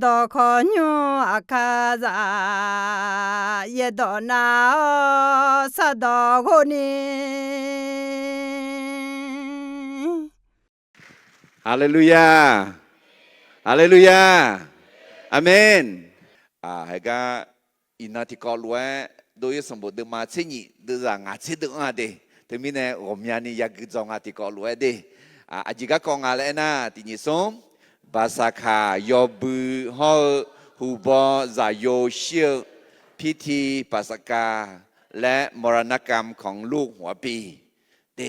ดอคอนยูอาคาซาเยดอนาสะดอโคนีฮาเลลูยาฮาเลลูยาอาเมนให้กาอินาที่กอลวยโดยสมบูรณ์มาเช่นนี้ดูจากงานเช่นเดิมเดถึงมีเนี่ยผมยันนี่อยากจะจองงานที่กอลวยเดอาจิกากองอะไรนะที่นี่ส่งภาษาขายอบุฮอฮูบอซาโยเชียพิธีภาษากาและมรณกรรมของลูกหัวปีเด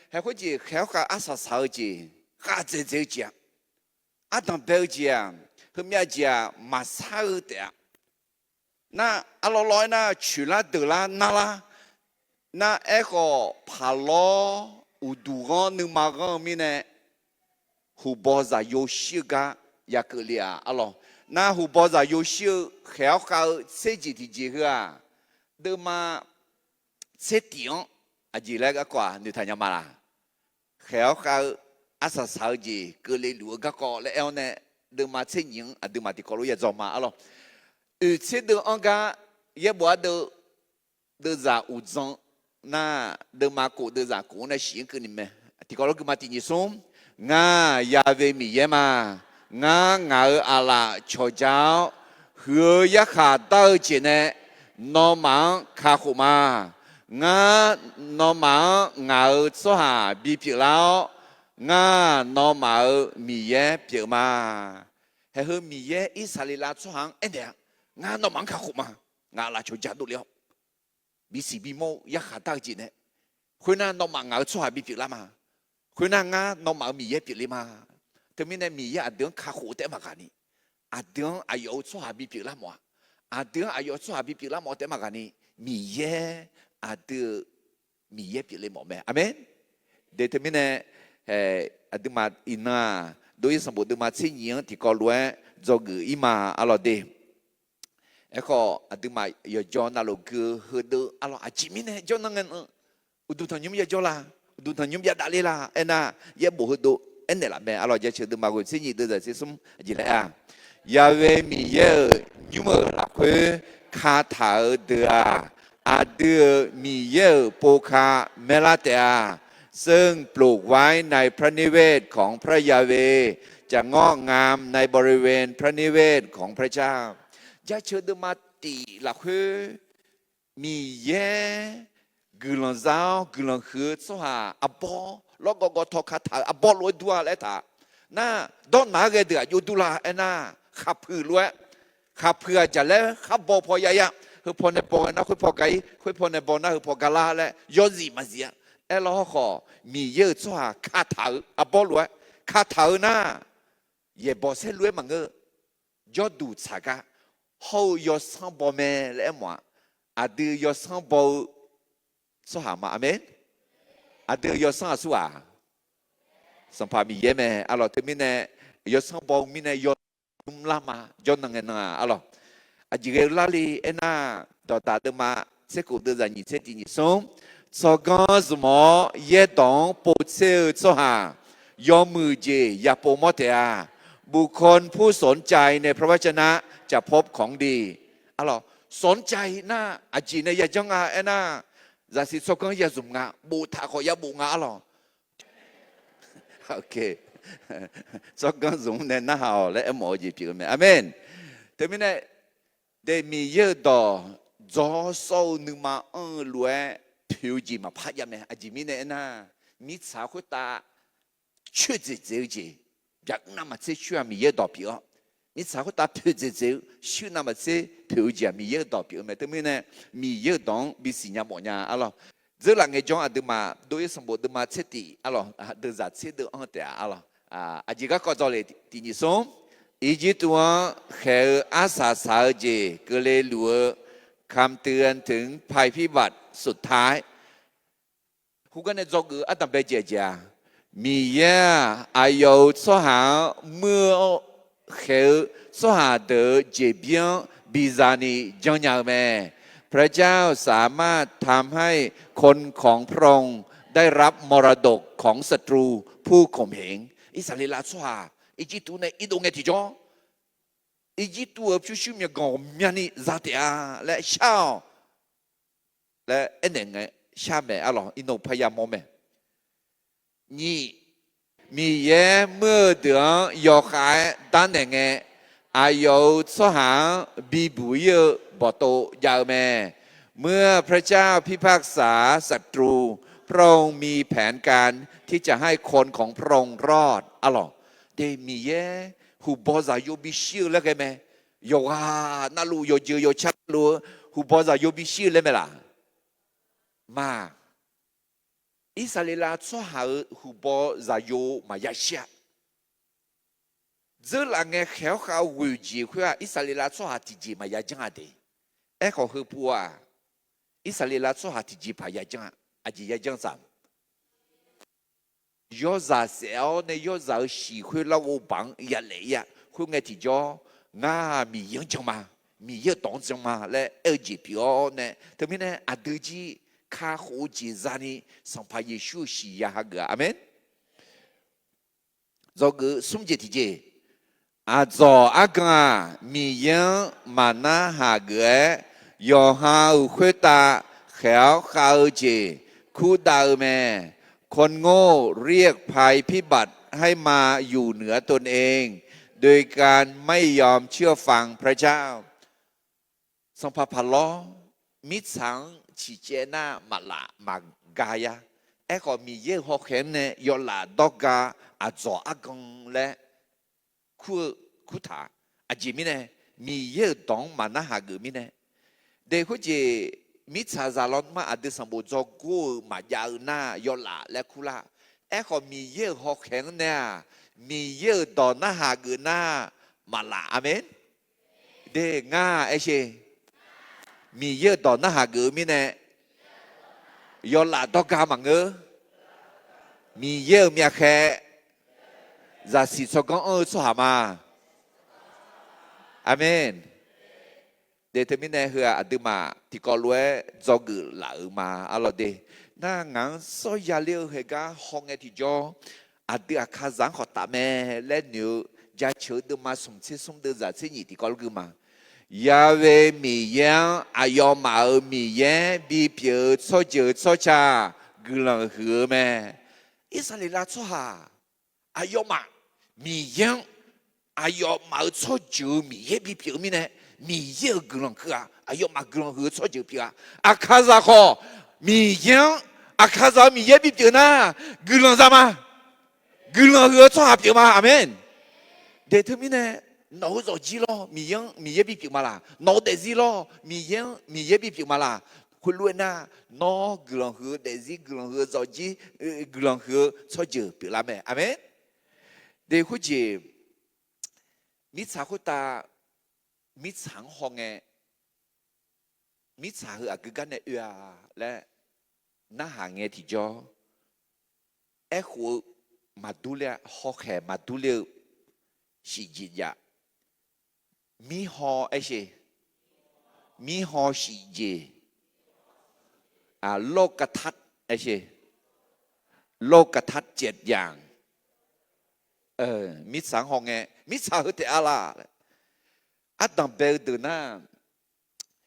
ให้คนจีเขาก็อาศัยสาวจีข้าเจ๊จีอาตมาเบลจีเพื่อมีจีมาสาวเดียน่าอร่อยน่าชุลาเดล่าน่าละน่าก็พาลออุดูกอนนึกมาก็มีเนี่ยหูบอซาโยชิกะอยากเลียอร่อยน่าหูบอซาโยชิเขาเขาเสจิที่จีเหรอเดิมมาเสตียงอาจีเล็กกว่านึกทันยามาละเขาอาศัยสาวจีก็เลยรู้ก็แล้วเนี่ยเดิมมาเช่นยังเดิมมาที่เขารู้อยากจะมาอร่อยเช่นเดิมอังกาเยอะบัวเดิมจะอุจงน่าเดิมมากูเดิมจะกูเนี่ยสิ่งคือนี่ไหมที่เขารู้ก็มาที่นี่ส่งงายาเวมีเยมางางาอาลาชอเจ้าเฮือยาขาดเจเนนอมังคาขุมางานอมังงาสหาบีพิลาวงานอมามีเยเปียมาเฮ้ยมีเยอิสราเอลสหางเอ็นเดียงานอมังคาขุมางาลาชอจัดดูแล้วบีสีบีโมยาขาดเจเนคุณน่านอมังงาสหาบีพิลามาคุณน่างานอมังมีเยเปียมาแต่มีเนี่ยมีเยอเดือนคาขุเตมากันนี่อเดือนอายุสหาบีพิลามัวอเดือนอายุสหาบีพิลามัวเตมากันนี่มีเยอเดือนมีเยเปียมัวแม่อเมนเดตมีเนี่ยอดีมาอินาโดยสมบูรณ์มาเช่นยังที่กอล้วนจอกืออิมาอลอเดก็อดีมาอย่าจอนาลูกเฮือดอลออาจิมิเนี่ยจอนังเงินอุดุทันยุมอย่าจอละอุดุทันยุมอย่าด่าเลยละน่ะอย่าบุหดูเนี่ยละแม่อลอจะเชื่อดีมากุเช่นยี่เดือดเสียสมจีเลยยาเวมีเยยุมละคุคาถาเดืออาเดือมีเยโปคาเมลาเตอซึ่งปลูกไว้ในพระนิเวศของพระยาเวจะงอกงามในบริเวณพระนิเวศของพระเจ้าจะเชื่อดมาตีหลักคือมีเย่กุลนเจ้ากุลนคือสหาอบอแล้วก็ทอคาถาอบอลอยดัวแล้วท่าน่าดอนมาเกเดืออยู่ดุลาเอ็น่าขับผือล้วยขับเพื่อจะแล้วขับบอพอยายะคือพอในบอนะคือพอไก่คือพอในบอนะคือพอกาลาแล้วยอซีมาเสียแล้วก็มีเยอะชัวคาถาอบอลวยคาถาน่าเย่บอเซลวยมังเกยอดูสักเขายอสังบอแม่แล้วมั้งอาดือยอสังบอสหามาอเมนอาดือยอสังสัวสัมภามีเยแม่อร่อยที่มีเนี่ยยอสังบอมีเนี่ยยอนุ่มลามายอนังเงินอร่อยอาจิเกลาลีเอ็น่าต่อตาเดมาเสกุเดจันยิเซตินิสงสกอสมอเยตองปูเซลสหายอมือเจยาโปมอเตอาบุคคลผู้สนใจในพระวจนะจะพบของดีอะไรสนใจนะอาจีเนยจังอาเอน่าจะสิสกอยาซุมงาบูทาขอยาบูงาอะไรโอเคสกอซุมเนี่ยน่าเอาและหมอจีพิกเมอเมนแต่ไม่เนี่ยได้มีเยอะต่อจอโซนึงมารวยผิวจีมาพัดยามเนี่ยอาจิมีเนี่ยนะมีสาวคนตาชื่อเจ๋อจีอยากนำมาเชื่อมีเยอะต่อผิวมีสาวคนตาผิวเจ๋อชื่อนำมาผิวจีมีเยอะต่อผิวแต่ไม่เนี่ยมีเยอะต้องมีสิ่งอย่างบ่เนี่ยอะไรเรื่องเงี้ยจงอาดูมาโดยสมบูรณ์มาเช่นที่อะไรเดือดจัดเช่นเดือดอันเดียอะไรอาจิก็จะเลยที่นี่ส่งอีจิตตัวเขาอาสาสาวจีก็เลยรู้คำเตือนถึงภัยพิบัติสุดท้ายผู้กันในจกืออัตเบเจจามีเยอายุสหาเมื่อเขาสหาเดอเจเบียนบิซานีจังอย่างแม่พระเจ้าสามารถทำให้คนของพระองค์ได้รับมรดกของศัตรูผู้ข่มเหงอิสราเอลสหาอิจิตุในอิดงเอติจอ อีจิตัวพิชิตมีกองมีนี่จัดอ่ะและชาวและอันหนึ่งไงชาเมอร่อยอินโนพยามอมเมนี่มีเย่เมื่อเดือนยอขายด้านหนึ่งไงอายุสหางบีบุยบอโตยาวแม่เมื่อพระเจ้าพิพากษาศัตรูพระองค์มีแผนการที่จะให้คนของพระองค์รอดอร่อยเดมีเย่หูบอซาโยบิชิลแล้วไงแม่โยฮานาลูโยเจโยชักลูหูบอซาโยบิชิลเลยไหมล่ะมาอิสราเอลชั่วหาหูบอซาโยมายาเชีย这两个好好危机，佢话以色列做下自己嘛也讲下的，哎好好不啊？以色列做下自己怕也讲，啊就也讲啥？要啥少呢？要啥喜欢那我帮也来呀？佢爱提咗，啊咪影讲嘛，咪要当讲嘛，来二级标呢？特别呢啊对起卡好几日呢，上怕耶稣是呀哈个，阿门。这个送节提节。阿做阿个米样马那哈个，要哈有回答好好节，คู่ดาวแม่คนโง่เรียกภัยพิบัติให้มาอยู่เหนือตนเองโดยการไม่ยอมเชื่อฟังพระเจ้าสังพพลอมิสังชิเจนามาละมากายะไอ้ก็มีเยอะหอกเห็นเนี่ยยอละดอกกาอาจออากงและคู่ถาอาจิมิเนี่ยมีเยอะตองมานะหากุมิเนี่ยเด็กเขาจะมิชาซาลอนมาอาจจะสมบูรณ์จกูมายาวหน้ายอละและคุละไอ้เขามีเยอะหอกแข็งเนี่ยมีเยอะตอนนะหากุหน้ามาละอาเมนเด็กง่าไอ้เชมีเยอะตอนนะหากุมิเนี่ยยอละตอกามังเอมีเยอะมีแค่จะสิสกังสหมาอาเมนเดทมินเนเฮืออดุมาที่กอลเวจอกุลาอุมาอลอเดน่างังสอยาเลียวเฮกาฮองเอติจออดุอาคาซังขอตาเมและนิวจะเชื่อดุมาสมชิสมเดจัดสิญิที่กอลกุมายาเวมียังอายอมามียังบีเปียวโซเจอโซชากุลังเหือแม่อิสราเอลโซฮาอายอมามียังอายอมาโซเจอมียังบีเปียวมีเนี่ยมีเยอะกุลังคืออายอมากลังคือโซเจอเปียอาคาซาขอมียังอาคาซามียังบีเปียวนะกุลังซามากุลังคือโซหาเปียวมาอาเมนเดทมินเนี่ยน้องจะจีโร่มียังบีเปียวมาละน้องเดจีโร่มียังบีเปียวมาละคุณรู้นะน้องกุลังคือเดจีกุลังคือจะจีกุลังคือโซเจอเปียวละแม่อาเมนเดคุจีมิสาคุตามิจฉาห้องเงมิจฉาคืออาการเนี่ยและน่าหาเงที่จอหัวมาดูแลหอกแห่มาดูแลสิจิยามีหอเชมีหอสิเจโลกทัศน์เชโลกทัศน์7อย่างมิจฉาห้องเงมิจฉาคือแต่อะไรอาดัมเบลดูน่า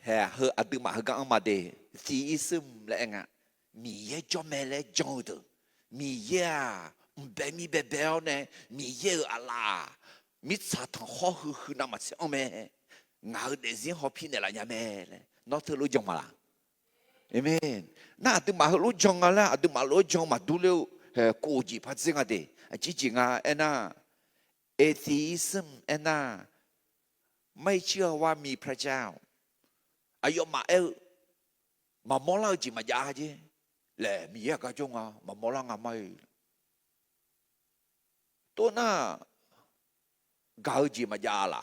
เฮอดูมาเฮกังมาเดซีอิซึมและเองมีเยอะจอมเล่จอดมีเยอะเบมีเบเบลเนี่ยมีเยอะอะไรมิจฉาทางข้อคือน้ำมันเสียงแม่งาเดซิฮอพินอะไรเนี่ยแม่เลยนอเธอรู้จังมาละเอเมนน่าดูมารู้จังอะไรดูมารู้จังมาดูเร็วกูจีพัดซิงอะไรจริงๆน่าเอธีซึมน่าไม่เชื่อว่ามีพระเจ้าอายมามามองเราจีมายาจีแหละมีอะไรก็จงมามองเราไม่ตัวน่ากาวจีมายาล่ะ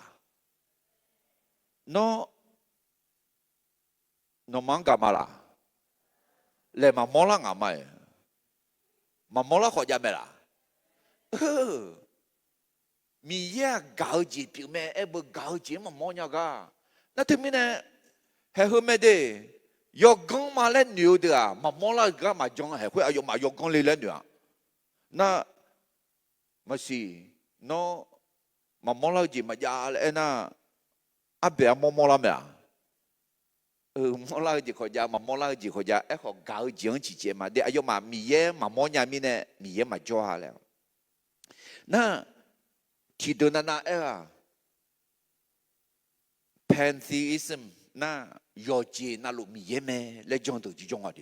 โนมังกามาล่ะแหละมามองเราไม่มามองเราขอจำไหมล่ะมีแยกกาวจีผิวแม่เบอร์กาวจีมันมองยังไงนั่นถึงมีเนี่ยเฮ้ยไม่ได้ยกกงมาเล่นนิวเดียมันมองแล้วก็มาจงเฮ้ยคุยอายุมายกกงเล่นนิวน่ะไม่สิโนมันมองแล้วจีมายาเลยน่ะ阿别摸了没啊？摸了几口家嘛，摸了几口家，哎，好搞讲几节嘛，的哎呦嘛，米耶嘛摸伢咪呢，米耶嘛抓了。那提到那哎啊 ，pantheism 那要接那路米耶咩，来讲到几种啊的。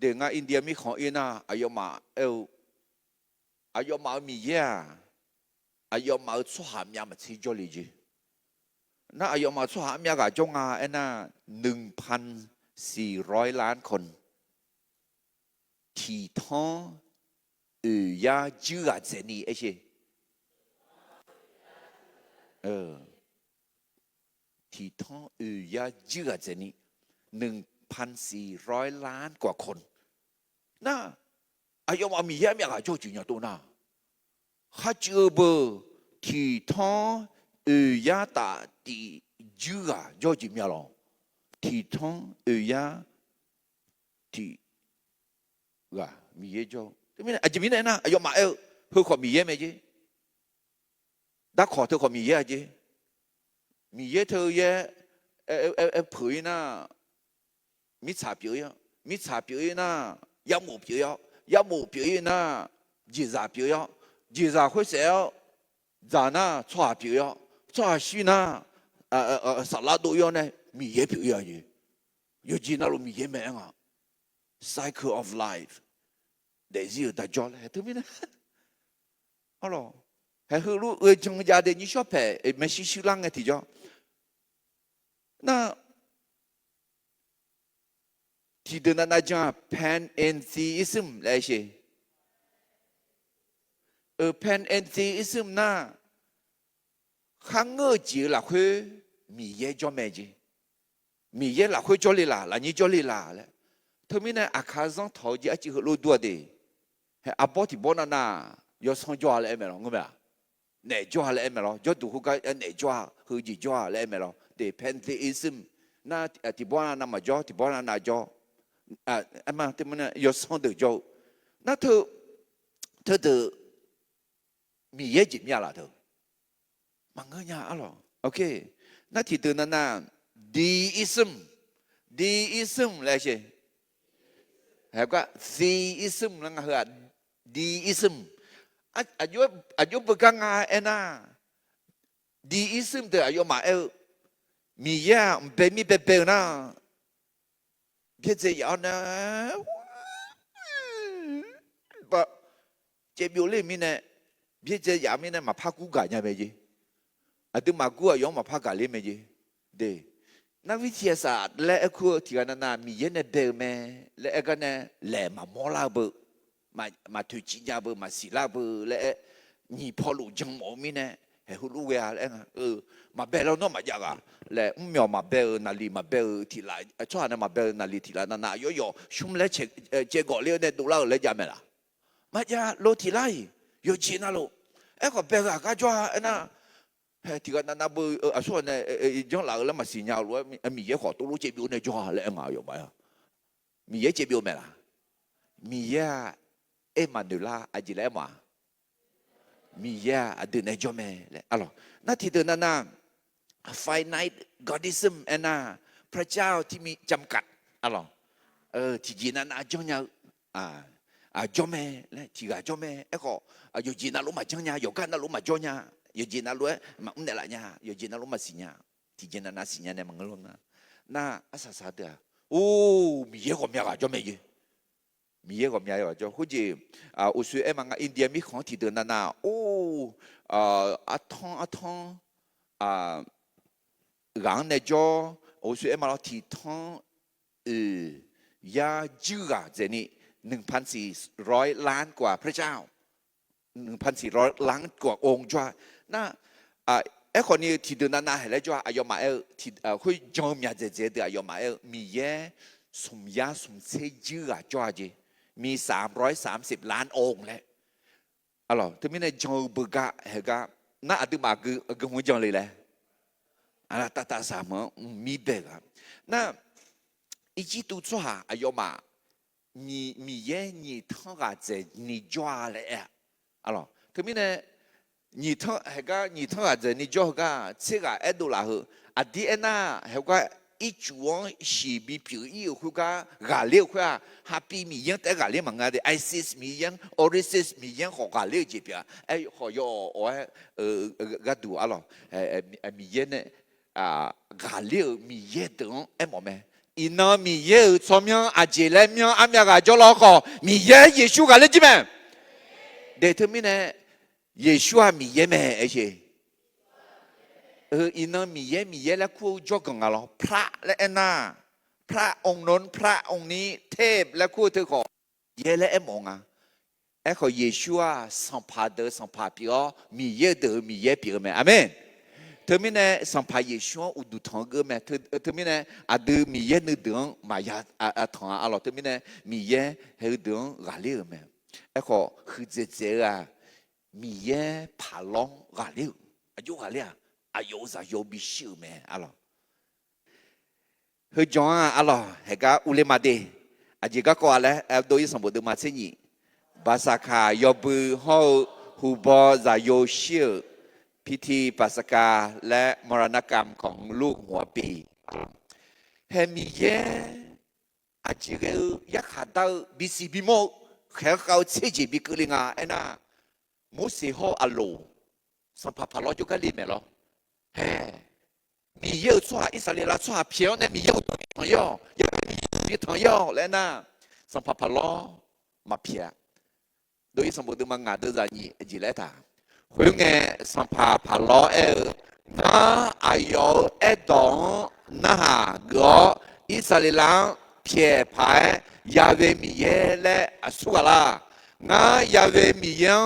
de nga India mi kho ina ayo ma el ayo ma mi ya ayo ma chu ha mya ma chi jo li ji na ayo ma chu ha mya ga jong a ena 1,400 ล้านคนที่ท้องยาจื้อเจนี่ไอ้ชิที่ท้องยาจื้อเจนี่1,400 ล้านกว่าคนน่าอายุมามีเยอะมีอะไรจะจุดเนี่ยตัวน่ะข้าเจอเบอร์ที่ท้องยาตาที่จื้อจะจุดเนี่ยหรอที่ท้องยาที่ว่ามีเยอะจ้ะที่มีอาจจะมีเนี่ยนะอายุมาเพื่อความมีเยอะไหมจีดักขอเธอความมีเยอะจีมีเยอะเธอเยอะเผยนะมีฉาบเยอะมีฉาบเยอะนะ要目标要目标呢，几啥标要，几啥会少，咋呢？错标要，错虚呢？啥拉都要呢？米也标要的，有几那路米也没啊？Cycle of life，得是有大家嘞，对不对？好了，还后路中家的你小牌，没西西啷个提着，那。ที่เดินนั่นจะ panentheism อะไรใช่panentheism น่ะข้างเงือจีหลักคือมีเยอะจอมเมจีมีเยอะหลักคือจอลีลาหลังนี้จอลีลาเลยทั้งนี้เนี่ยอาคาซังทอจีอาจีรู้ตัวดีให้อาบอที่บนน่ะยศของจออะไรไม่หรอกงั้นไหมเนี่ยจออะไรไม่หรอกจอดูเขาก็เนี่ยจอคือจีจออะไรไม่หรอกเดี๋ยว pantheism น่ะที่บนน่ะมาจอที่บนน่ะจอมาที่มันยศของเดือดโจนั่นเธอมีเยอะจิตมีอะไรเธอมันก็ยากอ่ะหรอโอเคนั่นที่เธอนั่นน่ะ deism อะไรใช่เห็นก็ theism นั่นก็คือ deism อายุเป็นกันไงนะ deism เธออายุมามีเยอะเป็นมีเป็นนะเพื่อจะยาวนะปะเจ็บอยู่เลยมิเนี่ยเพื่อจะยาวมิเนี่ยมาพักกูกันยังไงจีอาตุมากูยอมมาพักกันเลยไหมจีเดนักวิทยาศาสตร์และคือที่กันนั้นมีเยอะเนี่ยเบลแม่และกันเนี่ยแหลมามอลาเบมาถุจิญาเบมาศิลาเบและนี่พอรู้จังหมอมิเนี่ยเฮ้ยรู้เวลาแล้วมาเบลเราเนาะมาจากอะและไม่เอามาเบลนาลีมาเบลที่ไรช่วงนั้นมาเบลนาลีที่ไรนั่นน่ะย่อชุ่มเล็กเจก่อเลี้ยวเนี่ยดูแล้วเลยจะไม่ละมาจากโลที่ไรย่อจีน่าโลก็เบลก็จ้าน่ะเฮ้ยที่กันนั่นเบลช่วงนั้นจังหลังแล้วมาสิญญาล้วนมีเยอะขอตัวรู้เจ็บอยู่เนี่ยจ้าเลยง่ายอยู่ไหมมีเยอะเจ็บอยู่ไหมล่ะมีเยอะมาดูละอาจิเลมามีเยอะอดีตในจอมเลยอ๋อนั่นที่เดินนั่นน่ะ finite godism น่ะพระเจ้าที่มีจำกัดอ๋อที่จีนั่นน่ะจงเนี่ยจอมเลยที่ก็จอมก็อยู่จีนั่นรู้มาจงเนี่ยอยู่กันนั่นรู้มาจงเนี่ยอยู่จีนั่นรู้มาเนี่ยละเนี่ยอยู่จีนั่นรู้มาสิเนี่ยที่จีนั่นน่ะสิเนี่ยมันก็รู้นะน่ะอาศัยเดียวโอ้มีเยอะกว่ามีอะไรจอมยี่มีเยอะกว่ามีอะไรจอมคุณจีอุสุมันก็อินเดียมีของที่เดินนั่นน่ะโอ้อาทอง人呢叫我说嘛，提倡也จื้อ这里1,400 ล้านกว่าพระเจ้า1,400 ล้านกว่าองค์จ้าน่ะคนนี้ที่เดินนั่นเห็นแล้วจ้าอายุมาที่คุยจอมยาเจเดอายุมามีเยสมยาสมเสจื้อจ้าจีมี330 ล้านองค์แล้วอ๋อที่มีในจอบุกะเฮกะน่าอธิบายคือหัวจอเลยแหละอะไรตาสามมีเบกน่ะอีจิตุชัวอายุมามีเยนี่ทั้งกันจะนี่จ้าเลยอ๋อที่มีเนี่ย你他还个你他啊这你叫个这个爱多拉后啊第一呢还个一种是比表意会个压力会啊哈比米样在压力嘛的 ISIS 米样 ORIS 米样好压力这边哎好要我个读啊咯米样呢啊压力米样等哎么咩？Ina miye somyang ajele myang amyaga joloko miye Yesu ga lejimen determine Yesu a miye me eche ina miye la ku jogang alo พระและเอ็นะพระองค์นั้นพระองค์นี้เทพและคู่เธอขอเยและเอ็มองอ่ะเอ็ขอเยซูอ่ะสัมภาเดอสัมภาปีอ๋อmiyeเดอmiyeปีเมอาเมนเธอไม่แน่สัมภาเยซูอุดุทองก็แม่เธอไม่แน่อาดูมีเยนึกเดืองมายาทองอ่ะหรอเธอไม่แน่มีเยให้เดืองกาเลี้ยแม่ไอ้ขอคือเจ๊อ่ะมีเยผาล้องกาเลี้ยอายุกาเลี้ยอายุจะอายุบิชิวแม่อ่ะหรอเฮ้ยจงอ่ะหรอเฮ้ยก็อุเลมาเดอาจิก็ก่อนแล้วโดยสมบูรณ์มาเช่นนี้ภาษาขายบือห้องหูบอจะโยชิวพิธีปัสกาและมรณกรรมของลูกหัวปีเฮมีเยอาจจะอยากหา到บิสิบิโมแค่เขาเชื่อจีบิกลิงาเอ็นะมุสิโฮอัลโลสัมผัสพลอยจุกันลิเมลเฮมีเยอะชัวอิสราเอลชัวเพียวเนี่ยมีเยอะทั้งยอยังมีทั้งยอแล้วนะสัมผัสพลอมาเพียโดยสมบูรณ์มังงาเดอร์จานีจีเลต้าคุยไงสัมภาพาล้อน้าอายุดองน้าก็อิสราเอลเพียพายยาเวมีเยและสุกลาน้ายาเวมียัง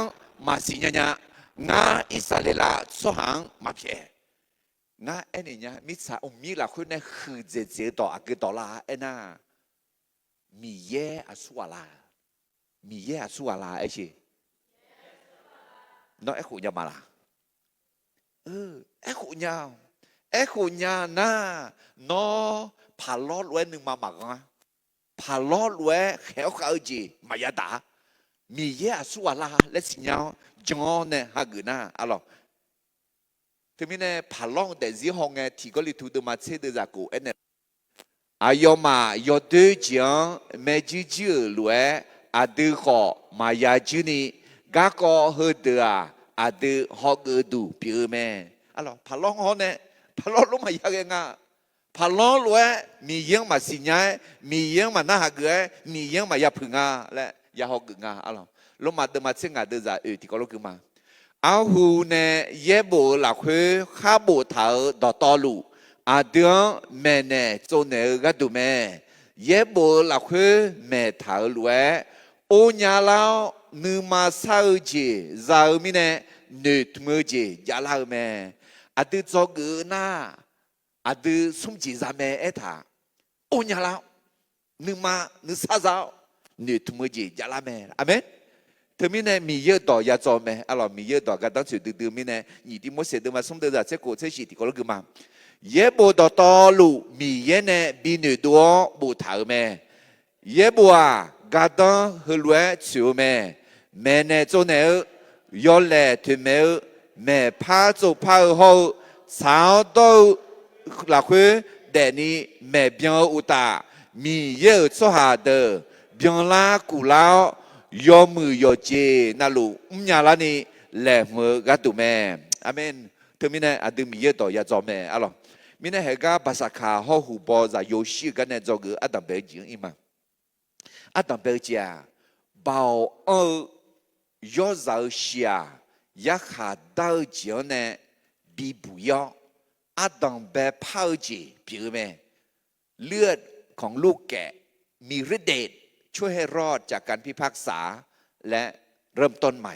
มาสิญญาน้าอิสราเอลสหังมาเพียน้าเนี่ยมิสามีละคนเนี่ยคือเจต่ออักต่อลาน่ามีเยสุกลามีเยสุกลาใช่nó ép khổ nhà mà là ép khổ nhà na nó phá lót luôn nhưng mà mặc á phá lót luôn khéo khao gì mà ya đã mi ye su la lấy xin nhau cho nè ha gửi na alo thế mình nè phá lót để gì hong nghe thì có lý thú được mà chơi được giả cổ nè ayo mà yo tư chẳng mẹ chữ chữ luôn à tư họ mà ya chữ ni gác có hơi từ à từ họ cứ đủ biểu mẹ alo phá lóng họ nè phá lóng lúc mà ya cái ngà phá lóng lúc mi yang mà xin nhái mi yang mà na hạt cái mi yang mà ya phừng ngà lẽ ya họ cứ ngà alo lúc mà đâm mà xin ngà đưa ra thì có lúc cứ mà áo hù nè ye bộ là khuê khá bộ thảo đỏ to lụ à đường mẹ nè cho nè gắt đủ mẹ ye bộ là khuê mẹ thảo lụ ô nhà lao nữ mà sao chị giàu mi nè nữ mơ chị giá lao mẹ à từ cho gỡ na à từ sum chị ra mẹ ấy thà ô nhà lao nữ mà nữ sao giàu nữ mơ chị giá lao mẹ amen thế mi nè mi yêu đỏ ya cho mẹ alo mi yêu đỏ cái đó chuyện từ mi nè nhị đi mua xe từ mà xong từ ra sẽ cổ sẽ chỉ thì có lúc mà ye bộ đỏ to lụ mi ye nè bi nữ đua bộ thảo mẹ ye bộ à gà đó hơi lúa chiều mẹ nè cho nè yo lẹ thì mẹ phá cho phá hậu sao đâu là khuê để ni mẹ biang u ta mi ye cho hà đờ biang la cù lao yo mừ yo chê na lu nhà la ni lẹ mờ gà tụ mẹ amen thế mình nè đừng mi ye đó ya cho mẹ alo mình nè hay gà basa khá họ hủ bò ra yo xí cái nè cho cái adam bé chuyện im mà adam bé chia bảo yo giàu xia ya khá đau chiều nè bị bùi yo adam bé phao gì biểu mẹเลือดของลูกแกะมีฤทธิ์เดชช่วยให้รอดจากการพิพากษาและเริ่มต้นใหม่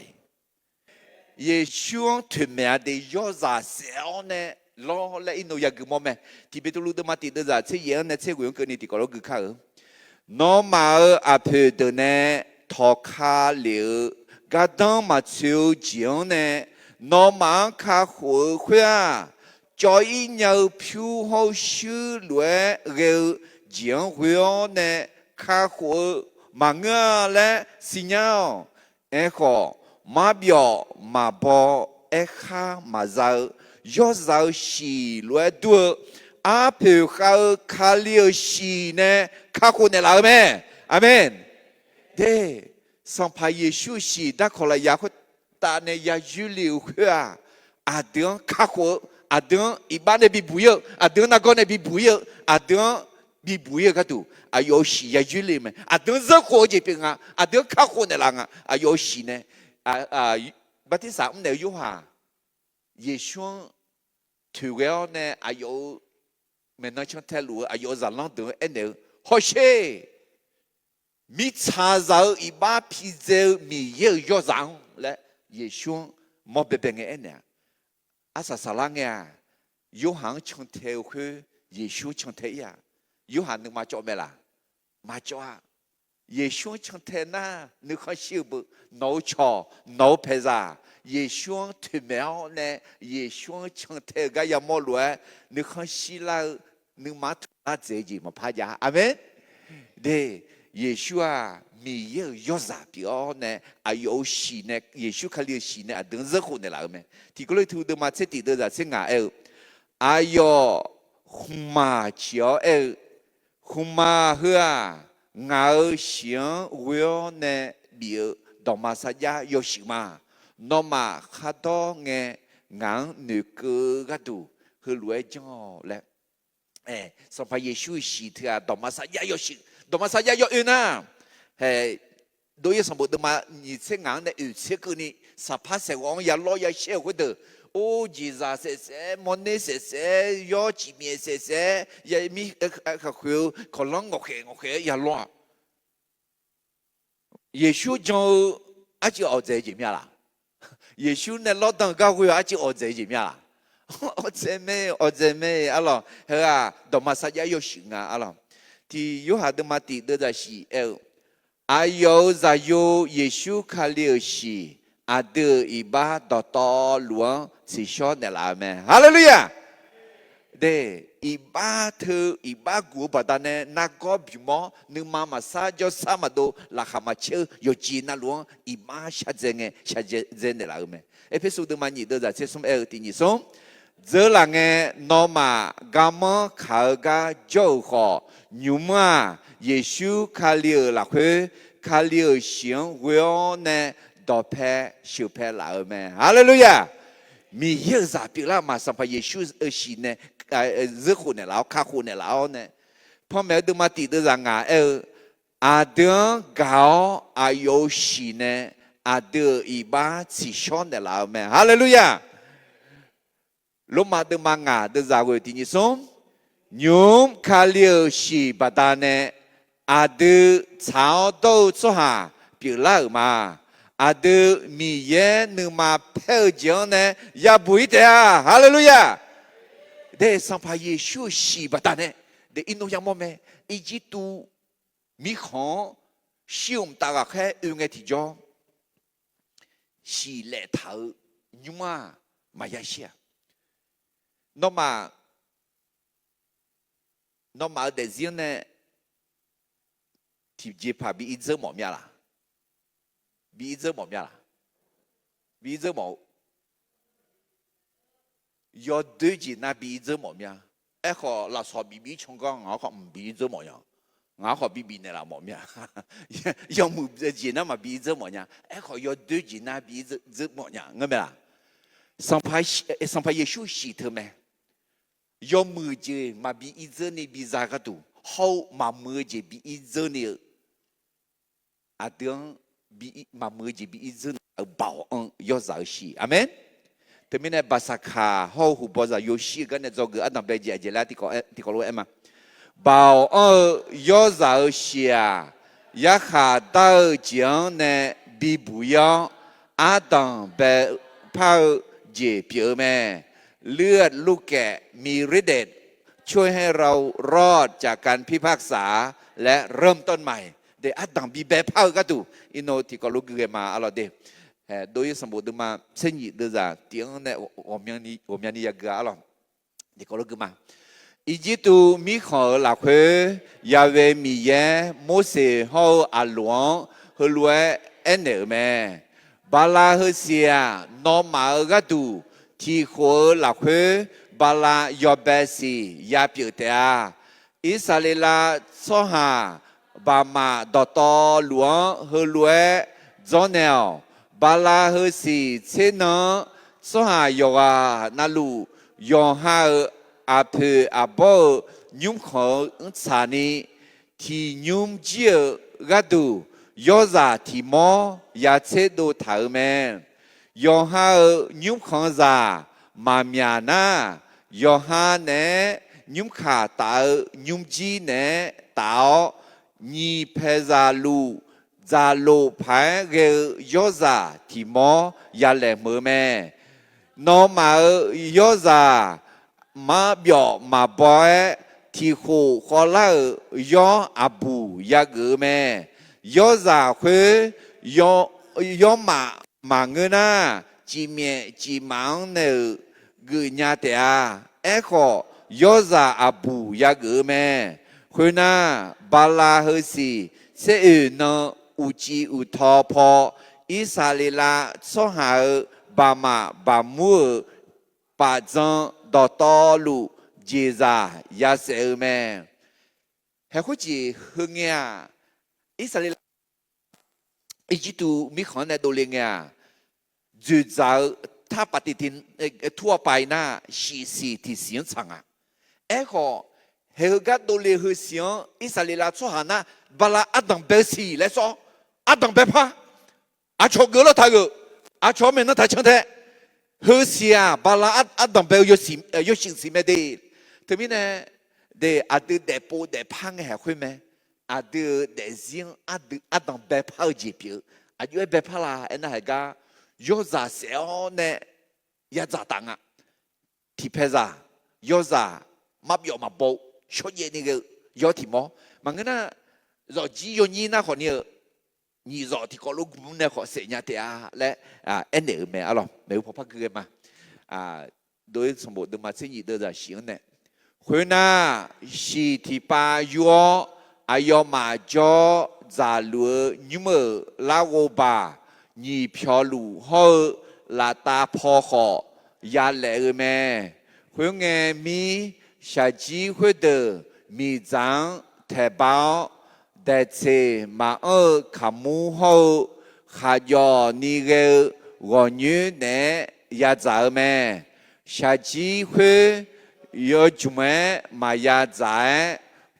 เยซูถึงแม้ได้ย่อซาเซลเนี่ยรอและอินโนยากุมแม่ที่เป็นตัวลูกมาติดจะเชื่อเยอะเนี่ยเชื่อกุยงเกินนี่ที่ก็เราคือข้าน้องมาอาเพดเนี่ยทอคาเหลียวกระดังมาเชื่อเจียงเนี่ยน้องมาคาหัวขว้าจอยเหนียวผิวเขาชื่อรวยเร็วเจียงหัวเนี่ยคาหัวมังและสิญญาเอขอมาเบียมาบอ ข้ามาเจ้ายอเจ้าสีล้วนตัวอาเปิลเขาคาเลียสีเนี่ยข้าคนเนี่ยเราไหมอาเมนเด้สัมภาเยซูสีดักคนละยาคนตาเนี่ยยาจุลิวเพื่ออาเดือนข้าคนอาเดือนอีบ้านเนี่ยบีบุยอาเดือนนักก็เนี่ยบีบุยอาเดือนบีบุยก็ดูอายุสียาจุลิวมั้ยอาเดือนจะขอจะเป็นอ่ะอาเดือนข้าคนเนี่ยละอายุสีเนี่ยบัดที่สามเนี่ยยูฮาเยซูถือว่าเนี่ยอายุเมื่อนั้นฉันเทลูอายุจะลองดูเนี่ยฮอเช่มีชาเจ้าอีบ้าพิเศษมีเยอะยอจังและเยซูมอบเป็นเนี่ยอาศัยสลางเนี่ยยูฮังชงเทวคือเยซูชงเทียยูฮันนึกมาจ่อเมล่ะมาจ่อเยซูชงเทน่านึกเขาชิวบุโนชอโนเพซ่าเยซูถึงแม้เนี่ยเยซูชงเทก็ยังมอลัวนึกเขาชิลานึกมาทุกเจจีมาพายาอาเมนเดเยซูมีเยอะยอดพี่อ๋อเนี่ยอายุสีเนี่ยเยซูเขาเรียกสีเนี่ยดึงเรื่องคนเนี่ยละมั้ยที่ก็เลยถูกดึงมาเสด็จเดินจากเส้นงาอายุหุมาเชียวหุมาเหือเงาเสียงวิโอเนี่ยเบียดอมาสัญญาโยชิมาโนมาข้าดองเงงานนึกก็ดูคือรวยจังเลยสัมภาเยซูสีเถอะดอมาสัญญาโยชิดอมาสัญญาโยอื่นนะโดยสมบูรณ์มา你这样的有些个呢，啥怕谁往也老也写回头，哦，吉萨谁谁，莫内谁谁，要几面谁谁，也咪会可能我也乱，耶稣就阿就学这几面啦，耶稣呢老当教会阿就学这几面啦，学这没，阿咯，係啊，多嘛啥嘢要行啊，阿咯，ที่有下多嘛地都在是อายุจะอยู่เยซูคาเลียชีอาเดอีบาต่อหลวงสิชอนเนี่ยละแม่ฮาเลลูยาเดอีบาเธออีบากูปะตาเนี่ยนักก็บิมอนึกมาซาจอสามาดูละขามาเชื่ออยู่จีน่าหลวงอีบาชาเจงชาเจงเนี่ยละแม่เอพิสูดมันยี่เดจะเชื่อสมที่นี่สมเจอหลังนอมากามขาเกาโจขอยูมาเยซูคาเลียละคือคาเลียเสียงวิโอเนี่ยดอเพชิวเพลาแม่ฮาเลลูยามีเยอะสับปีละมาสัมภาเยซูสีเนี่ยเรื่องคนเนี่ยเราข้าคนเนี่ยเราเนี่ยพ่อแม่ดูมาติดด้วยงาอาเดือนเก่าอายุสีเนี่ยอาเดือนอีบ้าสิชอนเนี่ยเราแม่ฮาเลลูยาลงมาดูมางาดูจากวันที่นี้ส่งยุมคาเลียสีบัดเนี่ยอาดูชาวโตสุฮาปีละมาอาดูมีเย็นนึกมาเพลเจอเนี่ยอย่าบุยเดียฮาเลลูยาเดสัมภาเยซูสีบัดเนี่ยเดอินโนยังมอเมอีจิตูมีของชิวมตากแค่อุเงติจอสีเล่เท้ายุมามายาเชียนอมาเดซินเนี่ยที่จีพาบีอินเซอร์หมอมีอะไรบีอินเซอร์หมอมีอะไรบีอินเซอร์หมอยอดดูจีน่าบีอินเซอร์หมอมีขอเราสอบบีชงก็งาขอบีอินเซอร์หมอยงาขอบีเนี่ยละหมอมียอมมือจีน่ามาบีอินเซอร์หมอยขอยอดดูจีน่าบีอินเซอร์หมอยเงี้ยไหมล่ะสัมภาเยซูสีเธอไหมยอมมือเจมาบีอินเซอร์นี่บีจาก็ดูเขามามือเจบีอินเซอร์นี่อาเดียงบีมามือเจบีอินเซอร์บ่าวยอดสาวชีอาเมนแต่ไม่ในภาษาขาเขาหูภาษาโยชีกันเนี่ยจะเกิดอันดับใดเจเจแล้วที่เขารู้เอ็มบ่าวยอดสาวชีอยากหาตัวเจียงเนี่ยบีบุยอาดังแบบพาเจเปียแม่เลือดลูกแกะมีฤทธิ์เดชช่วยให้เรารอดจากการพิพากษาและเริ่มต้นใหม่เดอัดดังบีแบบเผาก็ดูอินโนที่ก็ลูกเกมาอะไรเดโดยสมบูรณ์มาเส้นหยีเดือดเตียงเนี่ยผมยังนี่อยากเกอะไรที่ก็ลูกมาอีจิตูมีขอหลักเฮยาเวมีเยโมเสสเขาอาหลวงเขารวยเอ็นเนอร์แม่巴拉和西啊，诺马尔个杜，提火拉回巴拉约贝西亚表的啊，以色列拉所哈巴马多多罗和罗佐鸟，巴拉和西切能所哈有啊那路用哈阿佩阿波纽口查尼提纽吉个杜。要在提摩也切都头面，要哈纽康在马面呐，要哈呢纽卡到纽基呢到你拍在路在路牌个要在提摩也来么面，那么要在马表马背提后后来要阿布也个面。要咋会要马个呢？几面几忙呢？个伢的啊，哎好，要咋阿布呀个咩？会呢？巴拉和西，这呢有机有逃跑，以色列啦，从下巴马巴姆巴张到道路接着也是咩？还会去很呀？以色列一直都มีขนาดตัวเล็กเนี่ยจุดจะถ้าปฏิทินทั่วไปนะสี่ที่เสียงสั่งอ่ะเอ้ก็เฮกัดตัวเล็กเสียงอิสราเอลชั่วหานะบาลาอัดดังเบสีเลยซ้ออัดดังเบพะอาชกเกลอทายอาชอเมนต์ทายช่างแท้เฮเสียบาลาอัดดังเบยสิงสิไม่ได้ถึงมีเนี่ยเดอัดเดโปเดพังแห่คุยไหม阿的的人阿当白跑几票，阿越白跑啦，那还个有啥小呢？也咋当啊？提牌啥？有啥？马表马包，小爷那个有题目，嘛个那若只有你那可能你若提高了古那可谁家的啊？来啊，安尼没啊咯？没有婆婆个嘛？啊，对什么都嘛生意都在行呢。回那是提八月。อายุมาจ่อจะลัวยุ่มลาวบาหนีพิอลูฮอลาตาพอขอยาเล่แม่เพื่อไงมีชาจีหัวเดมีจังเทบ้าเดเซมาขามูฮอขาจอนี่เกวอนูเนยาจ่าแม่ชาจีหัวยอจุเมมายาจ่า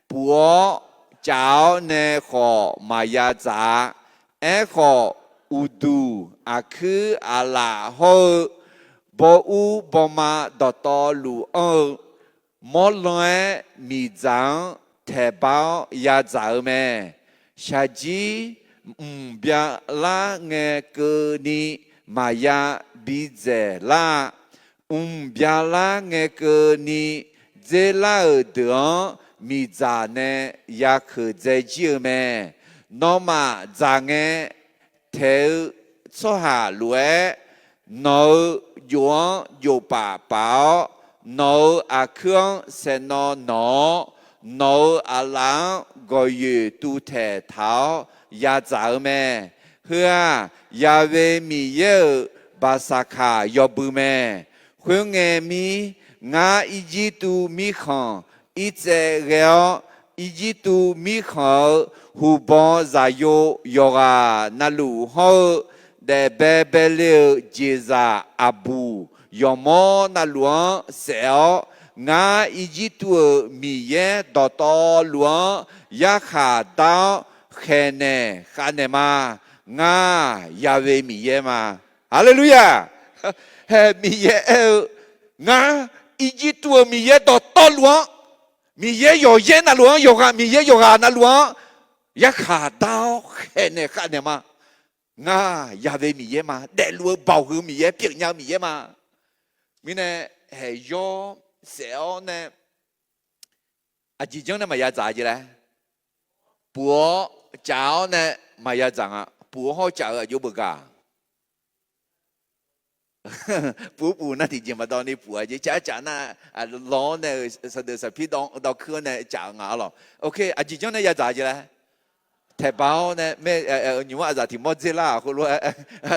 ปัวเจ้าเนขอมายาจาเอขออุดูอาคืออาลาโฮบอูบมาดอตอลูมอลอยมีจังเทบ้ายาจาแม่ชาจีเบียลาเงเกนีมายาบิเจลาเบียลาเงเกนีเจลาเดอมีจาเนยาคือใจเชื่อแม่นอมาจางเงเทสหาลวยนอยวนอยู่ป่าเปล่านออาเครื่องเสนอนอนออาลังก็อยู่ตูเทเท้ายาจาแม่เพื่อยาเวมีเยอะบาสาขายอบุแม่เพื่อไงมีงาอิจิตูมีของ一直个一直都米好，湖帮在有啊那路好，在白白了接着阿布，要么那路少，俺一直都米也到路也下到海呢嘛，俺也为米也嘛，哈利路亚，米也俺一直都米也到路。มีเยอะอยู่เยอะนะหลวงอยู่ค่ะมีเยอะอยู่ค่ะนะหลวงอยากขาดาวแค่เนี่ยขาดเนี่ยมาง่าอย่าไปมีเยอะมาเด็ดหลวงเบาคือมีเยอะเปียกยาวมีเยอะมามีเนี่ยเฮยอเสียวเนี่ยอาจีจังเนี่ยมายาจ่ายจีเลยปัวเจ้าเนี่ยมายาจังอ่ะปัวเขาเจ้าอยู่บุกาปู那ที่จริงมาตอนนี้ปูอาจจะจ๋าน่ะล้อเนี่ยสะดือสะพี่ดองเครื่องเนี่ยจ๋าหงาหรอโอเคอาจจะเนี่ยอยากจ่ายจีเลย太包呢，咩你话咋提莫子啦，或者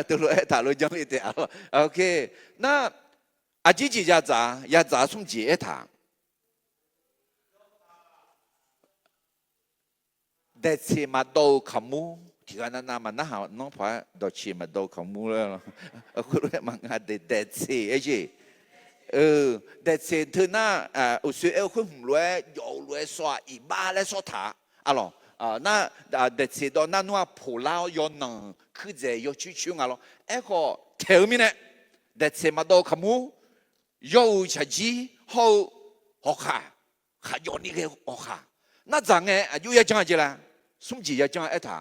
都罗塔罗讲一点了。OK， 那阿姐姐呀咋送姐他？但是嘛都卡木，提个那嘛那好，弄怕到起嘛都卡木了，或者嘛阿的但是而且。แต่เซนเธอหน้าอุตส่าห์คนหุ่นรวยอยู่รวยสวาอีบ้าและสวดาอะไรน่าแต่เซดอนนั่นว่าผู้เล่าย้อนหนังคือจะยกชิวๆอะไรก็เทอมิเนี่ยแต่เซมาโดขมูอยู่ชะจีเขาหอกขาย้อนนี่ก็หอกขาน่าจังไงอยู่ยังจังจีละสมจียังจังไอ้ท่า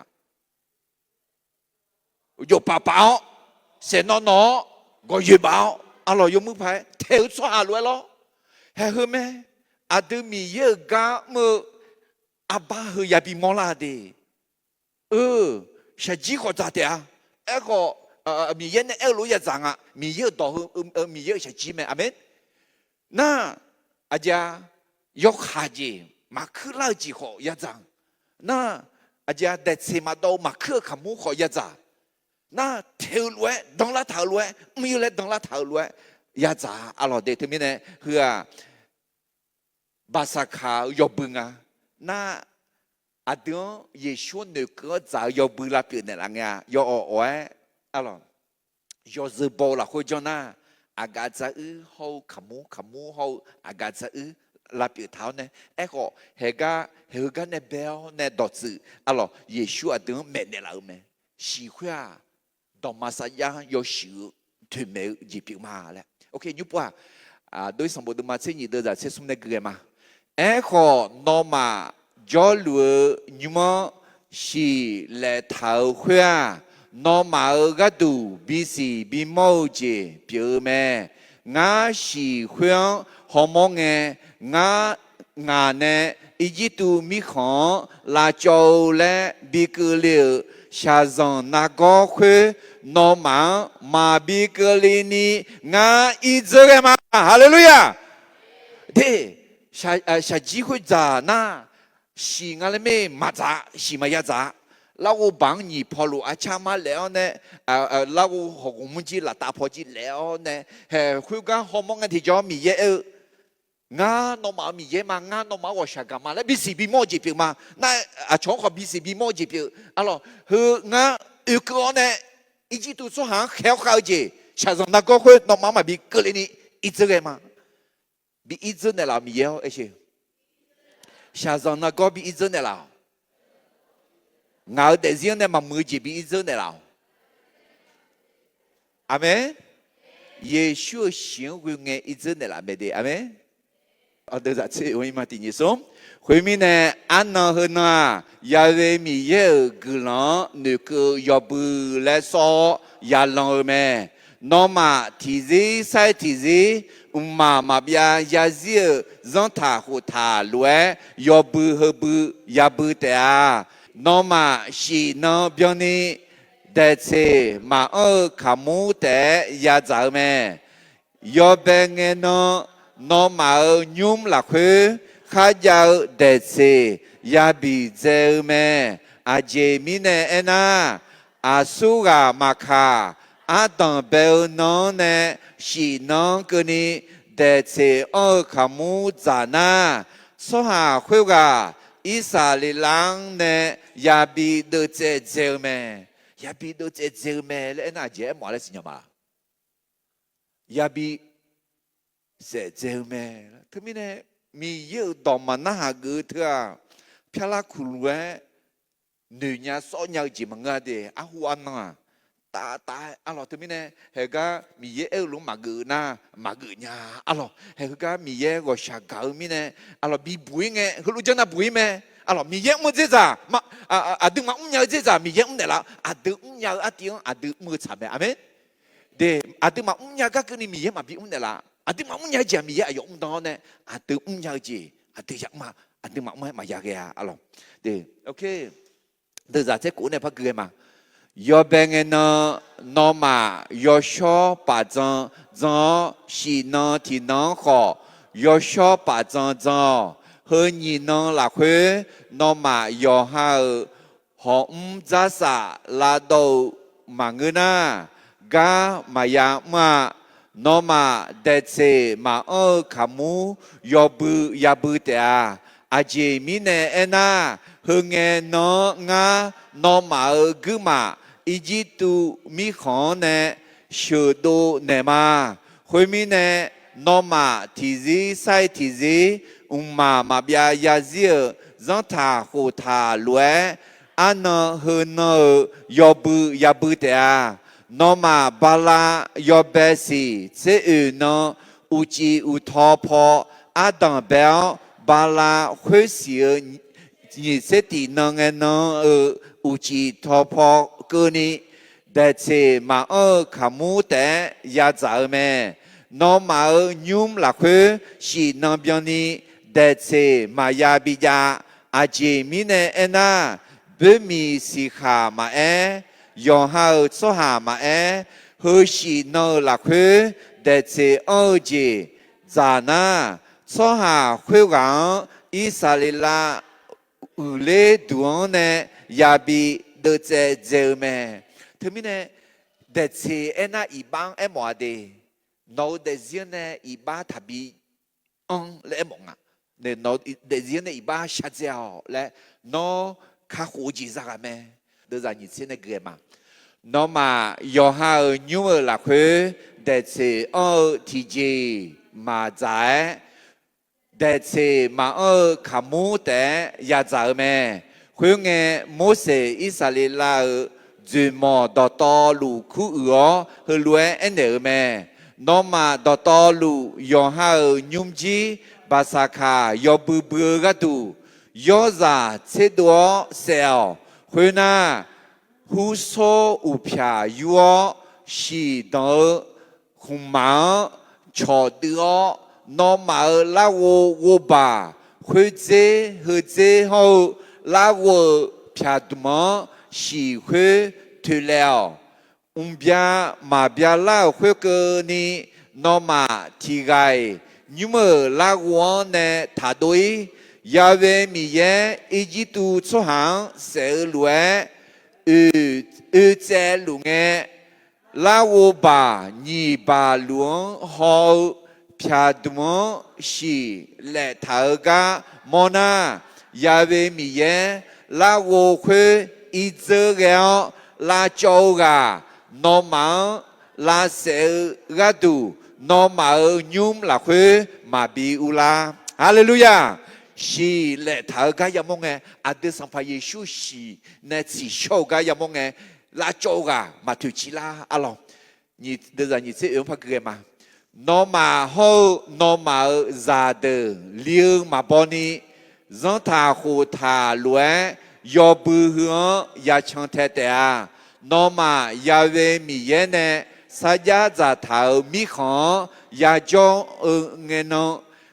อยู่ป่าเปล่าเซนนอก็อยู่เปล่า阿老有木牌，头抓下来咯，还好咩？阿都米有家么？阿爸和也比莫拉的，实际可咋的啊？那个米有那二路也涨啊，米有到米有实际咩？阿妹，那阿家有下子马克拉几好也涨，那阿家在车马到马克卡木好也涨。那头路当了头路，没有来当了头路，也咋阿老爹他们呢？是啊，巴萨卡要笨啊，那阿东也说那个咋要笨了别的人呀，要学阿老，要是包了会叫那阿嘎子好卡木好阿嘎子拉别头呢？哎个那个那表那导致阿老也说阿东没得了没，喜欢啊。到马萨亚有时推没几匹马了。OK， 你不对上不的马车你都在车上那个嘛？哎个那嘛，假如你们是来投会啊，那嘛个都必须比某些表妹，我喜欢好么个，我呢一直都没看辣椒嘞，比个了。下上那个会罗马马比格里尼俺一直个嘛，哈利路亚！对，下机会咋那？是俺们马扎，是嘛呀扎？那我帮你跑路啊，恰嘛了呢？那我和我们去拉大破去了呢？会讲好么个提叫米耶我罗马米耶嘛，我罗马我想干嘛？那比是比莫级别嘛？那从可比是比莫级别？阿罗和我有个呢，一直都做行好子，下上那个会罗马嘛比格里尼一直个嘛，比一直的啦米耶而且下上那个比一直的啦，我的人呢嘛没级比一直的啦，阿门。耶稣行为爱一直的啦，没得阿门。ada tak cik wei mati ni som hui mi ne ana hena ya ve mi ye glan ne ke ya bu la so ya long me no ma ti zi sai ti zi ma bia ya zi zan ta hu ta lue ya bu he bu ya bu ta no ma shi no bian ni de ce ma ka mu te ya za me ya ben no nó mà nhung là khứ khá giao đệ sĩ ya bị dơ mê à dê mi nè ê na à su gà mà khá à tầng bèo nó nè xì nó cơ ni đệ sĩ ở khá mũ giả na số hà khuyêu gà ý xà lì lăng nè ya bị đơ dê dơ mê ya bị đơ dê dơ mê lẽ na dê mỏ lẽ xì nhầm à ya bị sẽ gieo mẹ, thế mình này mi yêu đom mà na hà gư thưa, phía lá khul quê, nữ nhà so nhau chỉ mà nghe đi, à huan à, ta, alo thế mình này, hệ cái mi yêu luôn mà gư nhà, alo, hệ cái mi yêu gọi sao gạo mình này, alo bị bụi nghe, hulu chân na bụi mẹ, alo mi yêu mua gì ra, mà đừng mà nhau gì ra, mi yêu này là, đừng nhau tiếng, đừng mua chả mẹ, amen, để đừng mà nhau cái này mi yêu mà bị này là ada mak munya je mi ya yo undang ne ada munya je ada yak ma ada mak ma ya ya alo de okay de za che ku ne pa ge ma yo beng no ma yo sho pa zang zang xi na ti na ho yo sho pa zang zang he ni na la hui no ma yo ha họ ra sa là đầu mà người na ga mà ya mà nó mà đẹp se mà ở kamu ya bự te à aje mine ena hương nghe nó nga nó mà ở cứ mà ý tu mi khó nè sửa đồ nè mà hồi mine nó mà thì gì sai thì gì mà bia ya zia giang thà hồ thà lúa anh hơn ya bự te à nó mà bala yo besi chế nó uchi thọ po adam bel bala khuê xìa nhị sẽ tì nó nghe nó uchi thọ po cơ ni để chế mà ở kamu te ya zao me nó mà ở nhung là khuê si nó biang ni để chế mà ya bi ya aje mine ena bê mi si kha mà yon hao so ha ma hư shi no là khuê để chế ở gì giả na so ha khuê gắng Israel lê duong nè ya bi de chế chế me thế mình nè để chế na ibang mua de nó để riêng nè iba thabi lẽ mong à nè nó để riêng nè iba sát giao lẽ nó khá khổ gì ra me đưa ra những chuyện này ghê mà nó mà do ha nhung ở là khuê để chế ở thì gì mà giải để chế mà ở kamu để ya giải mẹ khuê nghe Moses Israel là dù mò đỏ to lù khu ửa hơi lúa anh ở mẹ nó mà đỏ to lù do ha nhung gì bà sa kha do bự bự gà tu do ra chế độ sẹo khuê na hu so u pia yuo si do khung ma cho được nó mà la wo ba khuê chế hư chế hậu la wo pia đuma si khuê thuê leo bia mà bia la khuê cơ ni nó mà thì gai nhưng mà la wo nè thà đôi ya về mi ye Egypt cho hàng sẽ lúa chế lũ nghe la wo ba nhị ba luong họ pia đuma si lệ thở ga mona ya về mi ye la wo khuê Israel la châu ga nó mà la sẽ ga tu nó mà nhung là khuê mà bị ula hallelujah si lệ thở ga ya mong nghe ade sampai Yesus si nè chỉ show ga ya mong nghe la châu ga mà tu chỉ la alo nhị đưa ra nhị sẽ ứng phải cái mà nó mà hô nó mà già đời liêng mà boni giang thà hồ thà lúa yo bự hướng ya chăng thế thế à nó mà ya về mi ye nè sa ya già thảo mi khó ya cho nghe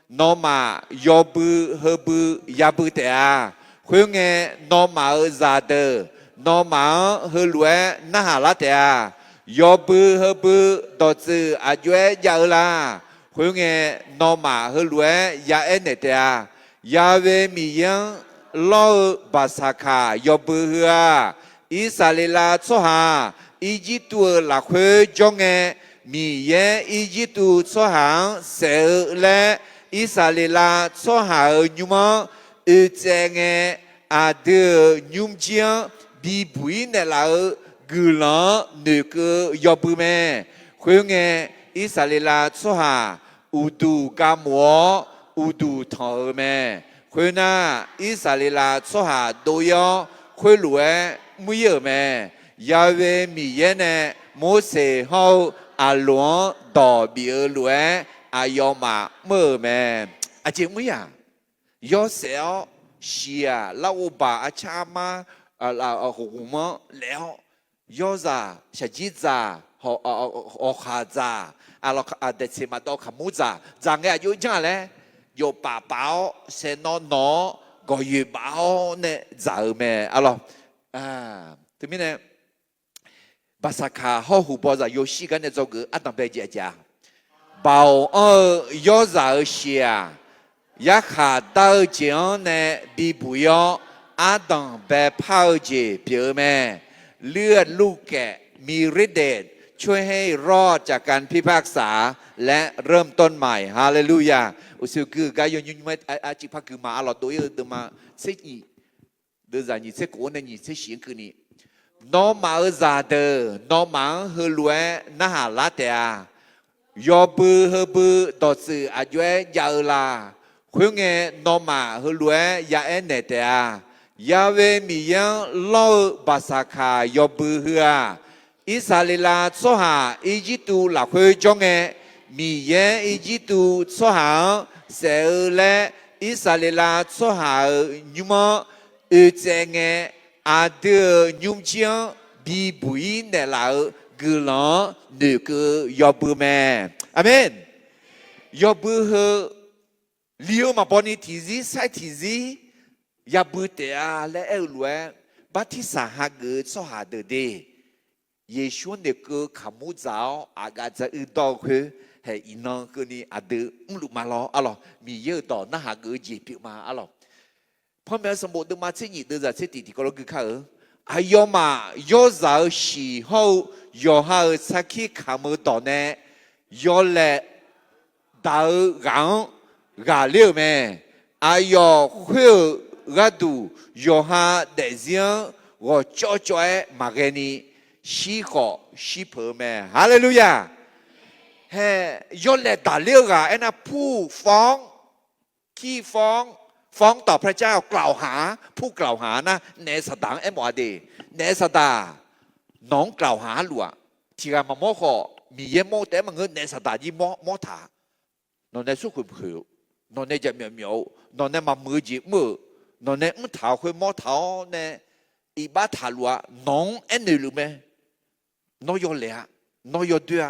nó mà yo bự hơ bự ya bự thế à khuyên nghe nó mà già đời nó mà hơ lúa na hà lá thế à yo bự hơ bự đó chứ à duệ ya la khuyên nghe nó mà hơ lúa ya en thế à ya về mi yang lo basaka yo bự hơ Israel cho ha Egypt là khuê cho nghe mi ye Egypt cho hàng sẽ lẽ Israel cho ha nhưng mà chế nghe à đưa nhung chiang bị bụi này là gửi nó nửa cơ yo bự mẹ khuê nghe Israel cho ha udu ca múa udu thở mẹ khuê na Israel cho ha đôi yo khuê lúa mũi ở mẹ ya về mi ye nè mô se hậu à luống đỏ bị ở lúa à yo mà mơ mẹ à chị mũi à yo xéo xìa lau bà à cha ma à là hồ mơ léo yo già sẽ chỉ già họ khá già à là à để xem mà đâu khám mũ già già nghe yo chăng lẽ yo bà bảo sẽ nó gọi yo bảo nè già mẹ à lo à thế mình nè bà sa kha họ hụt bỏ ra yo xí cái này cho cái ăn tạm bây giờ bảo yo già xìa ya khá đau chén nè bị bùi yo อาดังแบบพาวเจเปียแม่เลือดลูกแกะมีฤทธิ์เดชช่วยให้รอดจากการพิพากษาและเริ่มต้นใหม่ฮาเลลูยาอุสิคือกายยนไม่อาจิพักคือมาอลอตัวเยอะตัวมาเสียเดือดนี่เสียกูเนี่ยนี่เสียเสียงคือนี่น้องมาซาเดอน้องมาเฮลัวน่าหาลาเตียยอบือเฮบือต่อสื่ออายุยาลาคุยเงี้ยน้องมาเฮลัวยาเอ็นเนเตียยาเวมียังเล่าภาษาขายอบือเฮืออิสราเอลสหาอียิปต์หลักคุยจงเงมียังอียิปต์สหาเซลและอิสราเอลสหายุมอุเจเงอาเดยุมจิงบีบุยเนลากุลานนึกยอบือแม่อาเมนยอบือเฮเลี้ยวมาปนิทิซีใส่ทิซียาบือเตะและเอลวยบัติสาหกสหาเดเดเยชูเนกขมุจ้าอากาศจะอึดอกคือให้อินองคือนี่อาเดลุมาล้ออะหรอมีเยอะต่อหน้าหากเจีบมาอะหรอพ่อแม่สมบูรณ์มาเช่นนี้เดือดเช่นที่ก็รู้คือเขาอายอมายอสาวสีเขายอหาสักขี้ขมุต่อเนยอเล่ดาวรังกาเลี้ยวแม่อายอคุยกระดูยอหาเดซิงว่าจ่อยมาเกนี่ชีขอชีเผอแม่ฮาเลลูยาเฮ้ยอเล่ดาเลี้ยวกะไอ้น่ะผู้ฟ้องขี้ฟ้องต่อพระเจ้ากล่าวหาผู้กล่าวหานะเนสตังเอ็มวาเดเนสตาน้องกล่าวหาหลัวที่การมาโมขอมีเยโมแต่มันเงินเนสตายี่โมถานอนในสุขุมผิวนอนในจะเหมียวนอนในมามือจีมือนอนในมันถาวคุยโมถาวในอีบ้าถาลัวน้องเอ็นหรือไม่น้องยอเลี้ยน้องยอเดือ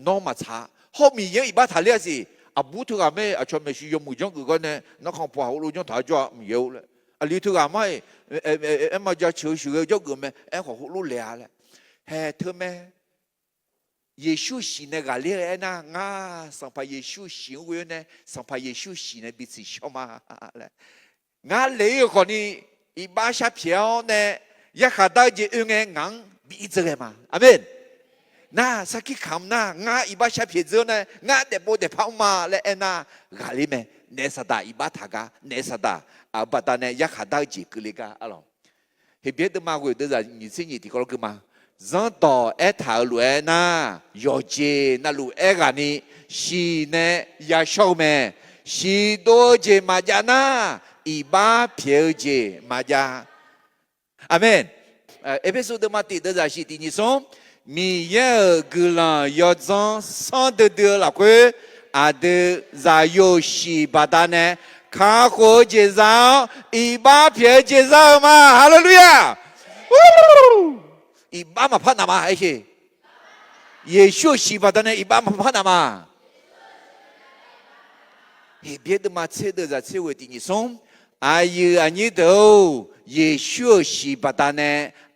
น้องมาช้าเขามีเยอะอีบ้าถาเลี้ยสิอาบุตรก็ไม่อาชวนไม่ชิยมุจงก็เนี่ยนักข่าวพอรู้จังถ่ายจ้ามีเยอะเลยอาลิทุกอาไม่มาจะเชื่อเยอะก็ไม่ขอรู้เลี้ยเลยเฮ้เธอแม่เยซูสิเนี่ยก็เลี้ยนะง่าสัมภาเยซูสิเว้ยเนี่ยสัมภาเยซูสิเนี่ยบิดสิชอบมาเลยง่าเลี้ยคนนี้อีบ้าชาเพียวเนี่ยอยากได้จะเงี้ยงังบิดจะเลยมาอาเมนน่าสักกี่คำน่างาอีบ้าชาเพียเจอเนี่ยงาเดบเดพามาและเอ็น่ากาลิเมเนสดาอีบ้าทากาเนสดาอาบัตาเนี่ยอยากได้จีกุลิกาอะไรเฮ้ยเบียดมาคุยเดี๋ยวจะยิ่งสิ่งที่เขาคือมาจังต่อเอถาลุเอน่ายอเจน่าลุเอกันนี่ชีเนี่ยยาชอบแม่ชีโดเจมาจาน่าอีบ้าเพียวเจมาจาอาเมนเอเฟโซเดมาติเดี๋ยวจะชีตินิสงมีเยอะกุลายอจังสันเดือดละคุยอาเดซาโยชิบาดานะข้าโคเจซาอีบ้าเพียเจซามาฮาเลลูยาอีบ้ามาพันนามาไอ้เช่เยซูชิบาดานะอีบ้ามาพันนามาเฮ้เบียดมาเชเดจะเชวตินิสงอายุอันนี้เดียวเยซูชิบาดานะ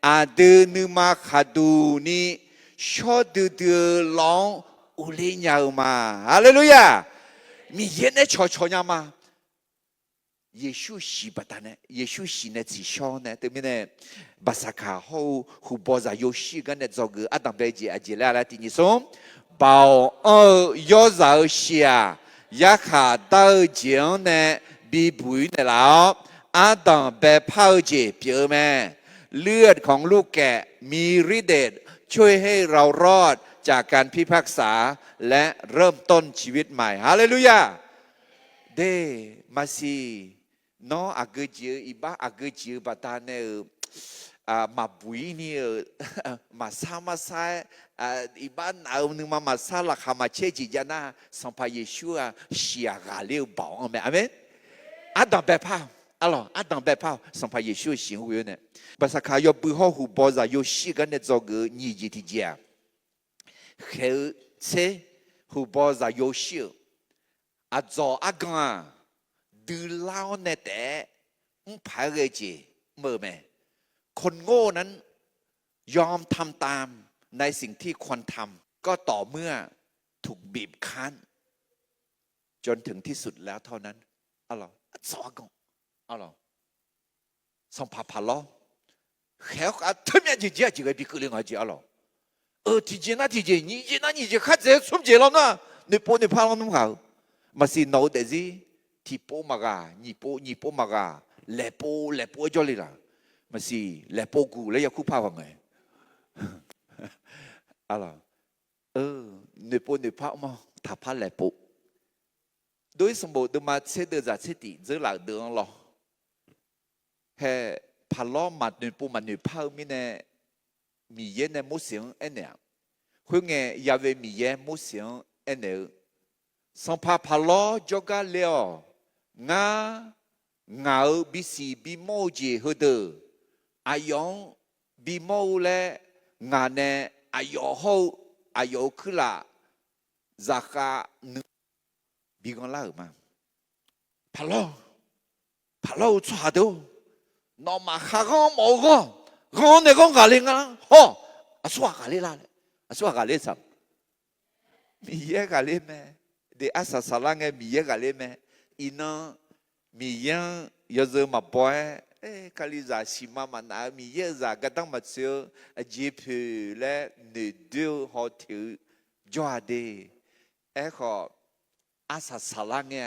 อาเดนุมาขัดูนี่ชอดูลองอุลิญามาฮาเลลูยามีเย็นเนชอญามาเยซูสีบัตรเนี่ยเยซูสีเนี่ยจีชอเนี่ยแต่ไม่เนี่ยภาษาข่าวหูบอซาโยชิกันเนี่ยจอกอาดัมเบจิอาจิเลาละที่นี่ส่งบ่าวยอซาเชียยาขาดาวเจียงเนี่ยบีบุยเนี่ยแล้วอาดัมเบพาวเจเปียวแม่เลือดของลูกแกะมีฤทธิ์เดชช่วยให้เรารอดจากการพิพากษาและเริ่มต้นชีวิตใหม่ฮาเลลูยาเดมาซีน้องอาเกจิอีบ้าอาเกจิบัตาเนี่ยมาบุยนี่มาซามาซาอีบ้านเอาหนึ่งมาซาละคามาเชจิจานาสัมภาเยชูเชียกาเลี้ยวบ่าวอเมนอาดัมเบพาalors Adam bepao son pa Yeshua xin hu ne parce que yo bu ho hu boza yo shi gan ne zog ni ji ti jia he se hu boza yo shi a zo a gan du lao ne te pa ge ji mo me คนโง่นั้นยอมทำตามในสิ่งที่ควรทำก็ต่อเมื่อถูกบีบคั้นจนถึงที่สุดแล้วเท่านั้นalors zo a gan alors 上怕怕咯，还啊特别几个比个零还几了。提前那提前，你这看这出节了呢？你波你怕了弄好，嘛是脑袋子，提波嘛个，你波嘛个，来波叫你啦，嘛是来波股，你要哭怕我没？啊啦，你波你怕嘛？他怕来波。đối với một đứa mà sẽ đưa ra sẽ tỷ giữ lại đường lo hệ phá lo mà nửa bộ mà nửa phao mi nè mi yên nè muốn sống anh nèhui nghe ya về mi yên muốn sống anh nè xong phá lo cho cả leo ngã ngạo bị si bị mô gì hơn được ai yong bị mô lẽ ngã nè ai yong hậu ai yong cứ là giá cả bị con lao mà phá lo chua đâu nó mà khá con mò con này con gà lên á ho xua gà lên xua gà lên sao mi ye gà lên mẹ để asa sala nghe mi ye gà lên mẹ ina mi ye giờ giờ mà boy kali za sima mà na mi ye za cái tăng mặt xưa dịp lẽ nửa điều họ thiếu cho đi họ asa sala nghe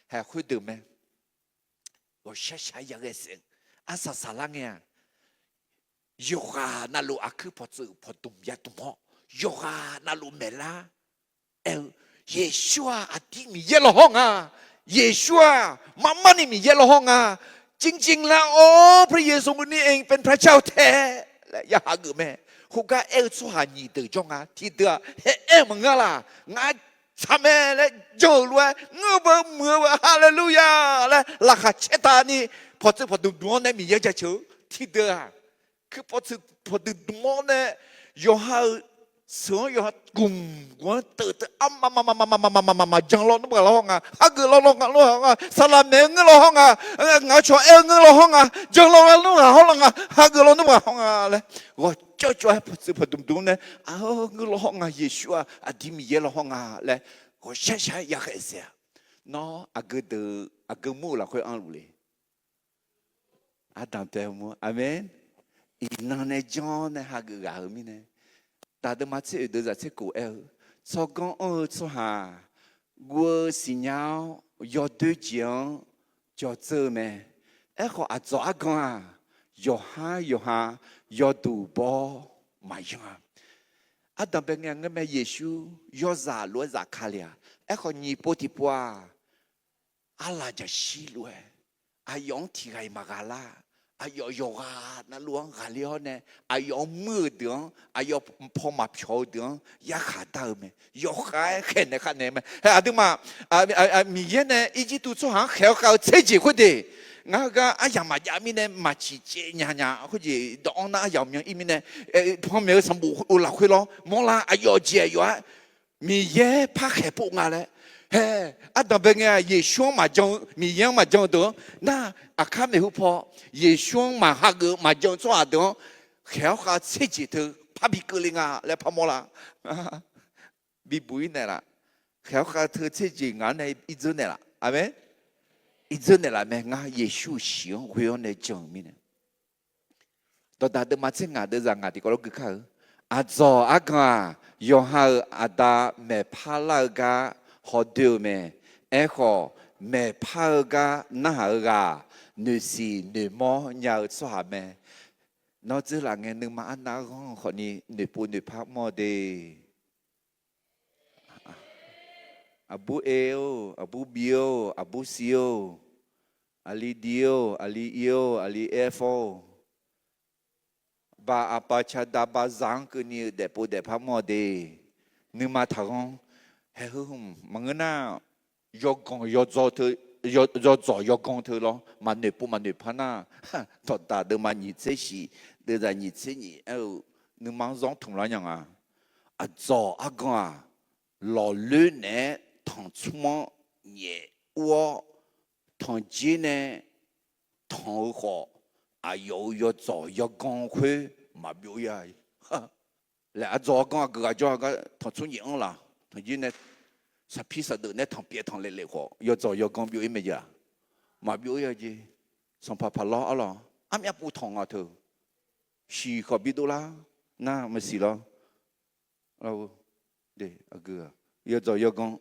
hay khui được mẹ我下下一个事阿萨萨拉nghe yoga na lu aku pot tum ya tum yoga na lu mela Yeshua ati mi ye lo hong Yeshua mama ni mi ye lo hong จริงๆแล้วโอ้พระเยซูนี่เองเป็นพระเจ้าแท้และอย่าหาเกิดแม่คุกาชัวหนีเดือดจงที่เดือมึงล่ะงาทำแม่และโจรวยเงือบมือฮาเลลูยาและราคาเชตานี่พอดูดวงเนี่ยมีเยอะจะเชื่อที่เดือคือพอดูดวงเนี่ยยอหา所有共我得嘛将老那么老哈个老萨拉梅个老我说个老将老那么好哈个老那么好嘞，我就还不懂呢，个老耶稣迪米耶老嘞，我想也还是喏个木了会安路嘞，当对么，阿门，伊那呢将呢哈个阿米呢。ta đâm mắt sẽ đưa ra sẽ cổ eo cho con cho hà vua xì nhau do đối chiếu cho chơi mẹ ấy họ ăn rõ con do ha do đủ bo mà giống đặc biệt nghe mẹ Giêsu do giả lúa giả khá lia ấy họ nhị bố thì bua Allahจะชี้ลวยอายองที่ไงมากาลาอายองนั่นลวงกาลีฮอนเนี่ยอายองมือเดืองอายองพอมาเผาเดืองยาขาดไหมยกขาแค่เนี่ยไหมเฮ้ยดูมามีเงี้ยเนี่ยอีจิตุช่วงเขาเชื่อจีคนเดียงั้นก็อายามายามีเนี่ยมาชี้เจียเนี่ยคนจีดองน่ะยามยังอีมีเนี่ยพอมีสมบูรณ์อุลาคุยล้อมองละอายองเจียอยู่มีเย่พักแค่ปุ๊กงาเลยเฮ้ตอนเป็นไงเยซูมาจงมียังมาจงตัวน่าข้าไม่รู้พอเยซูมาฮักมาจงตัวตัวเขาเชื่อจิตพระบิดลิงและพระมรบิบุยเนี่ยล่ะเขาเชื่อจิตงานในอีจุนเนี่ยล่ะอาเมนอีจุนเนี่ยล่ะแม่งเยซูเสียงวิญญาณในจงมีเนี่ยตอนนั้นมาเชื่องานเดินงานที่ก็รู้คือเขาอาจจะอากาโยฮาอาดาเมพาลากาhọ đều mẹ họ mẹ phao ga na ga nữ sĩ nữ mò nhau xóa mẹ nó chỉ là nghe nữ mà anh nói họ ni nữ phụ nữ phao mò đi abu eo abu bio abu sio ali dio ali io ali efo ba apa chada ba zang cứ như để phụ để phao mò đi nữ mà thằng hay không mà người nào do con do gió do con thôi lo mà nửa bu mà nửa phá na thật ta đưa mà nhị chế gì đưa ra nhị chế nhị nửa mang gió thùng lá nhang gió con lò lưỡi nè thằng chua nhẹ uo thằng chi nè thằng họ有gió有con khuê mà biểu vậy lại gió con cái gió cái thằng chua nhẹ là thằng gì này sa phi sa được này thằng bia thằng lệ lệ họ, yo cho yo con biểu im bây giờ, mà biểu giờ gì, xong pa pa lo lo, 阿咩不同啊头，是可比多啦，那没事咯，哦，对，阿哥，要做要讲，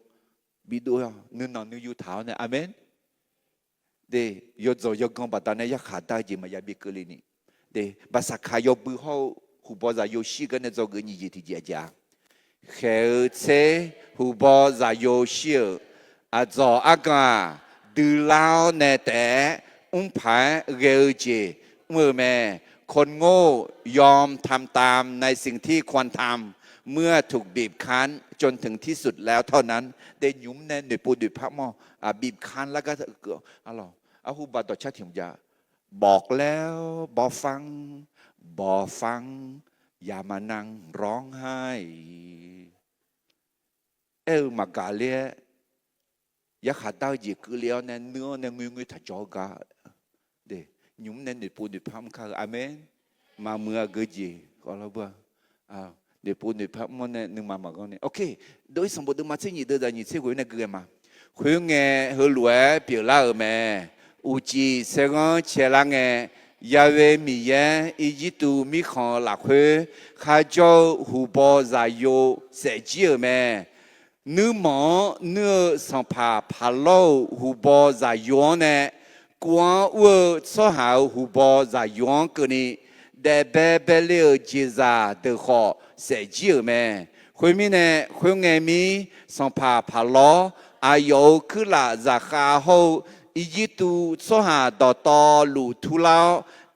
比多呀，你能你有头呢，阿门。对，要做要讲，把但呢要ขาด就嘛要比个哩呢，对，把สักขาย不好，胡包在有时间呢做个你就提家家，而且胡包在有时啊做阿个ดูแล้ว呢แต่ผ่านเร็วจีเมื่อแม่คนโง่ยอมทำตามในสิ่งที่ควรทำเมื่อถูกบีบคั้นจนถึงที่สุดแล้วเท่านั้นได้ยุ่มแน่หนึ่งปูดุพระมอบีบคั้นแล้วก็อะไรอาหูบาต่อชาติมยาบอกแล้วบอกฟังอย่ามานั่งร้องไห้มากาเลียยาขาดจีกุเลียวเนี่ยเนื้อเนี่ยงุยถ้าจอกาเดยุ่มเนี่ยหนึ่งปูดุพระมค่ะอาเมนมาเมื่อเกิดจีก็แล้วบ่เดี๋ยวปูนี่พระมันเนี่ยนึงมาก่อนเนี่ยโอเคโดยสมบูรณ์มาเช่นนี้เดี๋ยวนี้เชื่อว่าเนี่ยเกิดมาคุยงเงี้ยหัวรวยเปลี่ยนละแม่อุจิเสกเชื่อละเงี้ยยาเวมีเยอีจิตูมีของหลักคุยข้าเจ้าหูบอใจโยเสียจีแม่เนื้อหมอเนื้อสัมผัสพาโลหูบอใจโยเนี่ยกวนวัวสหายหูบอใจโยกันนี่แต่เบลล์จีซาเดือดเสียจีแม่คุยมีเนี่ยคุยเงมีสัมผัสพาโลอายุคือละจากข้าหูอีจิตูสหายต่อลูทุลา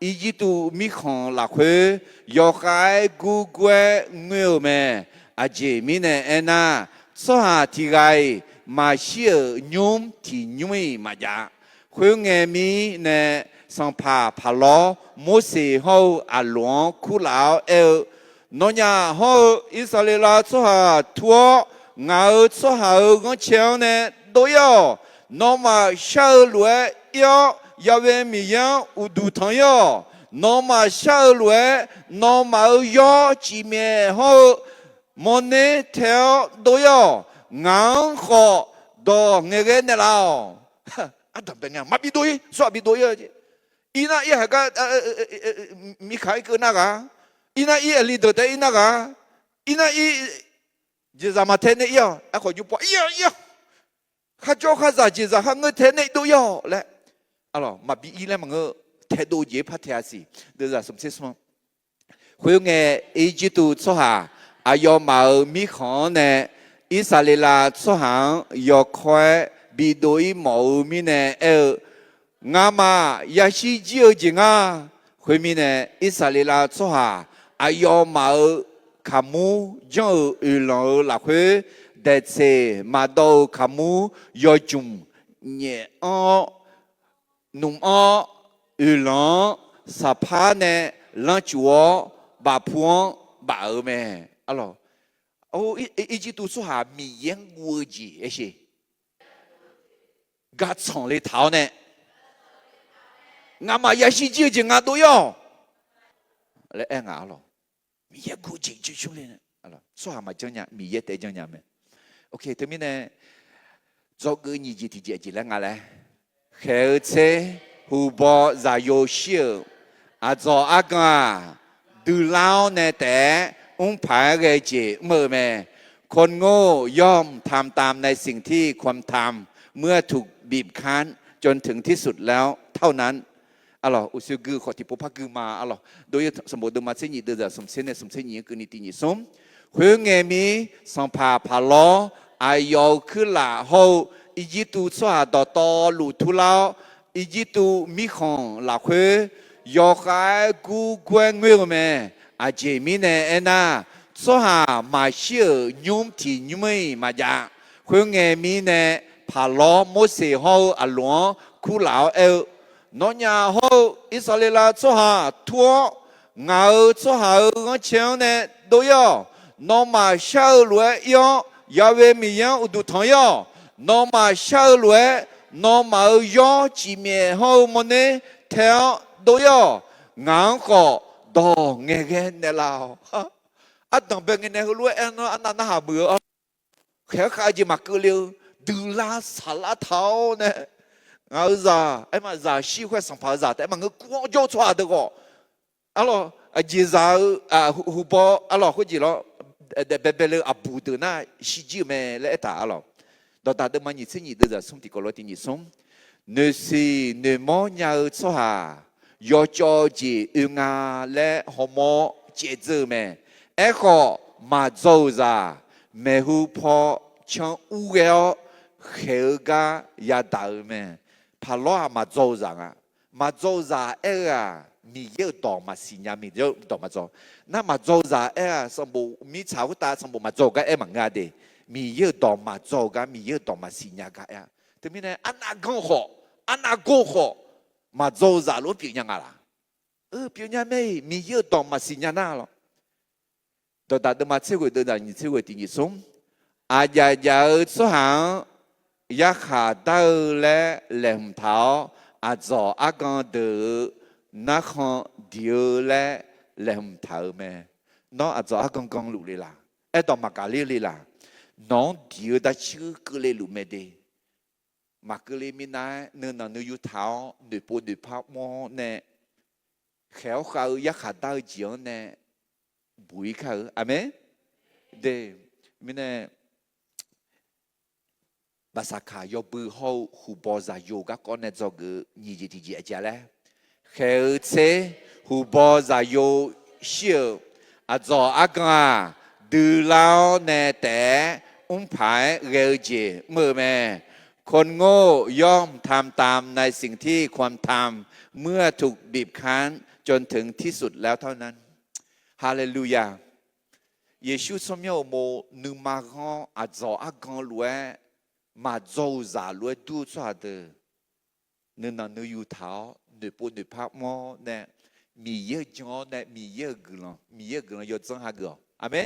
อีจิตูมีของหลักคุยยกไอ้กูเกวเงือแม่อาเจมีเนี่ยน่าสหายที่ไงมาเชื่อยุ่มที่ยุ่มมาจากคุยเงมีเนี่ยสัมผัสพาโลโมเสสเขาอาหลวงคุลาวนอยาเขาอิสราเอลสหายทั่วเงาสหายก็เชียวเนี่ยตัวย่อนอมาเชื่อรวยยาเวมียังอุดุทังย่อนอมาเชื่อรวยนอมาย่อจีเมเขามอเนเทลตัวย่องาขอดอเงเกนเราอันดับเป็นไงมาบิดอยสวบิดอยอีน่าอีก็มีใครเกินนักอีน่าอีลีดเดอร์อีน่าอีน่าอีเจสามาเทนเนี่ยไอ้คนยุบปะข้าเจ้าข้าจะเจสาข้าเงยเทนเนี่ยดูย่อแหละอะไรมาบีอีแล้วมันเงยเทดูเย่พัทยาสิเดี๋ยวจะสมเสมคุยเงยอีจิตุสหาอายอมามีของเนี่ยอิสราเอลสหายอคอยบิดอยหมอมีเนี่ยงามายาชีเจียวจริงคุยมีเนี่ยอิสราเอลสหาอายอมาขามูจ่ออุลอหลักคุยเด็ดเสมาดูขามูยอจุ่มเนี่ยนุ่มอุลอสะพานเนี่ยลังจัวบาพวงบาแม่อะไรโอ้อีจิตุสหามีเยี่ยงวัวจีเอชกัดสองเลยเท้าเนี่ยงามาอยากสิเจอจริงตัวย่อแล้วงาหรอมีเยอะกูจริงจริงช่วงนี้นะอะไรสหามาจังเนี่ยมีเยอะแต่จังเนี่ยมั้ยโอเคทีนี้เนี่ยจอกเงี้ยจีที่จีแล้วงาเลยเฮ้ยเจ้หูบอใจโยเชียวอาจจะอากาดูแล้วเนี่ยแต่ผ่านเรื่องจีเมื่อแม่คนโง่ย่อมทำตามในสิ่งที่ควรทำเมื่อถูกบีบคั้นจนถึงที่สุดแล้วเท่านั้นอะไรอุศกือขอที่พพักกือมาอะไรโดยสมบูรณ์มาเช่นนี้เดือดสมเช่นเนี่ยสมเช่นนี้คือนิตินิสมเพื่อเงมีสัมภาพาล้ออายอคือละหูอีจิตุสวาต่อลูทุลาอีจิตุมีของละเวยอคายกูเกวงเงือแม่อาเจมีเนี่ยน่าสหามาเชื่อยุ่มที่ยุ่มมาจากเพื่อเงมีเนี่ยพาล้อโมเสสเขาอาหลวงคุลานอยาเขาอิสราเอลสหาทั่วเงาสหาก็เชียวเนี่ยดูย่อนอมาเชื่อรวยยาเวมียังอุดุทองย่อนอมาเชื่อรวยนอมาย่อจีเมียเขามันเนี่ยเท่าดูย่องาก็ดอเงเกนเนี่ยเราอันต้องเป็นเงินเนี่ยรวยอันนั้นน่าเบื่อแค่ใครจะมาเกลียวดูลาสารเท้าเนี่ย ngao za em mà za xí khoe sòng phá za em mà ngư quăng cho choa được go alo gì za hu bo alo cái gì đó để bé lơ abu từ na xí gì mẹ lẽ ta alo đó ta được mà nhị sinh nhị được giờ sống thì có lối thì nhị sống nếu si nếu mò nhà ở chỗ hà yo cho gì nga lẽ họ mò chế dư mẹ ấy họ mà dâu ra mẹ hu po chẳng u gheo khéo ga ya đạo mẹ phá lo mà dâu ra mà dâu ra ấy mi yêu đỏ mà xin nhà mi yêu đỏ mà dâu na mà dâu ra ấy sắm bộ mi cháo ta sắm bộ mà dâu cái ấy mà nghe đi mi yêu đỏ mà dâu cái mi yêu đỏ mà xin nhà cái ấy thế mình này anh con họ anh cô họ mà dâu ra luôn biểu nhà ngà biểu nhà mấy mi yêu đỏ mà xin nhà na lo đó ta được mà chơi người đó là như chơi người thì như sống giờ số hàng ya khá đau lẽ lem tháo gió con được nó không điều lẽ lem tháo mẹ nó gió con lù lì là ấy đó mà cả lì là nó điều đã chưa cứ lì lù mẹ đi mà cứ lì mình nói nên là nếu tháo nửa bộ nửa phát mò nè khéo khâu ya khá đau chiếu nè bùi khâu amen để mình nè bà sa khá yo bự hậu hù bò ra yoga con này cho cái nhị gì thì gì ở đây khéo thế hù bò ra yo siêu cho con từ lâu nè té phải ghê gì mơ mẹคนโง่ย่อมทำตามในสิ่งที่ควรทำเมื่อถูกบีบคั้นจนถึงที่สุดแล้วเท่านั้นฮาเลลูยาเยซูสมยโมนึมาฮอนอาจออักกันล้วนมาโจซาล้วนดูสวดเดนึนันนึยูเท้านึปูนึพักมอเนี่ยมีเยอะจังเนี่ยมีเยอะกลัวมีเยอะกลัว有真哈个阿门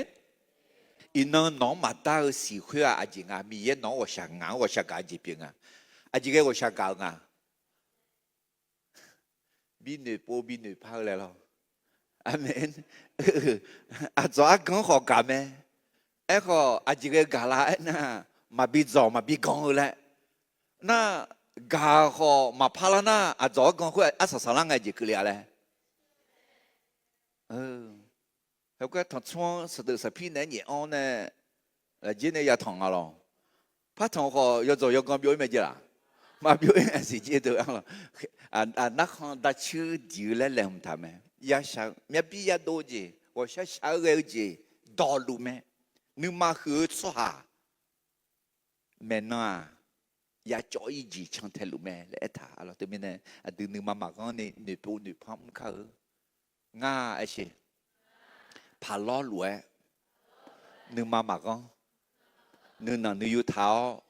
อีน้องน้องมาตาสิคุยอาจริงอ่ะมีเยอะน้อง我想啊我想干这边啊อาจริง我想干啊มีนึปูมีนึพักเลยล่ะ阿门อาจจะ刚好干咩ไอ้ก็อาจจะกาลาน่ะมาบิจอมาบิกงเลยน่ะกาเขามาพาลน่ะอาจจะ刚好อาศัยสลังไงจีกเลยอะไรแล้วก็ทั้งช่วงสุดสัปดาห์นี้อ๋อเนี่ยจีเนี่ยอยากท่องอะไรพัดท่องเขาอยากจะอยากกัน表演咩จีล่ะมา表演สิจีเดียวนักข่าวดัชชื่อดีเลยแหละผมทำไหมอยาก想ไม่必要多จี我想想个จี道路咩你มาคือ说哈maintenant ya cho ý gì trong thế lúc mẹ lẽ thà alors từ bên này từ nửa mà con này nửa bộ nửa phong khờ nga ấy chứ phá lo lúa nửa mà con nửa nào nửa tháo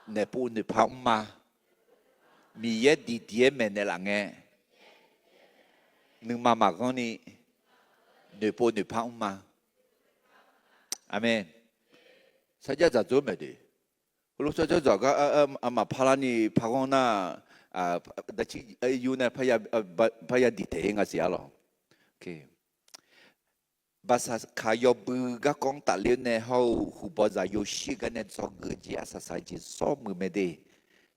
nửa bộ nửa phong mà mi ye đi đi mẹ này là nghe nửa mà con này nửa bộ nửa phong mà amen sao giờ giờ做咩的lúc sau giờ cái mà phá ni phá con na đặc chỉ yêu na phải đi thế ngay xíu rồi, ok, bà sa khai yo bự các con ta liên này hậu hụt bỏ ra yo xí cái này cho người chỉ sa chỉ số mười mấy đấy,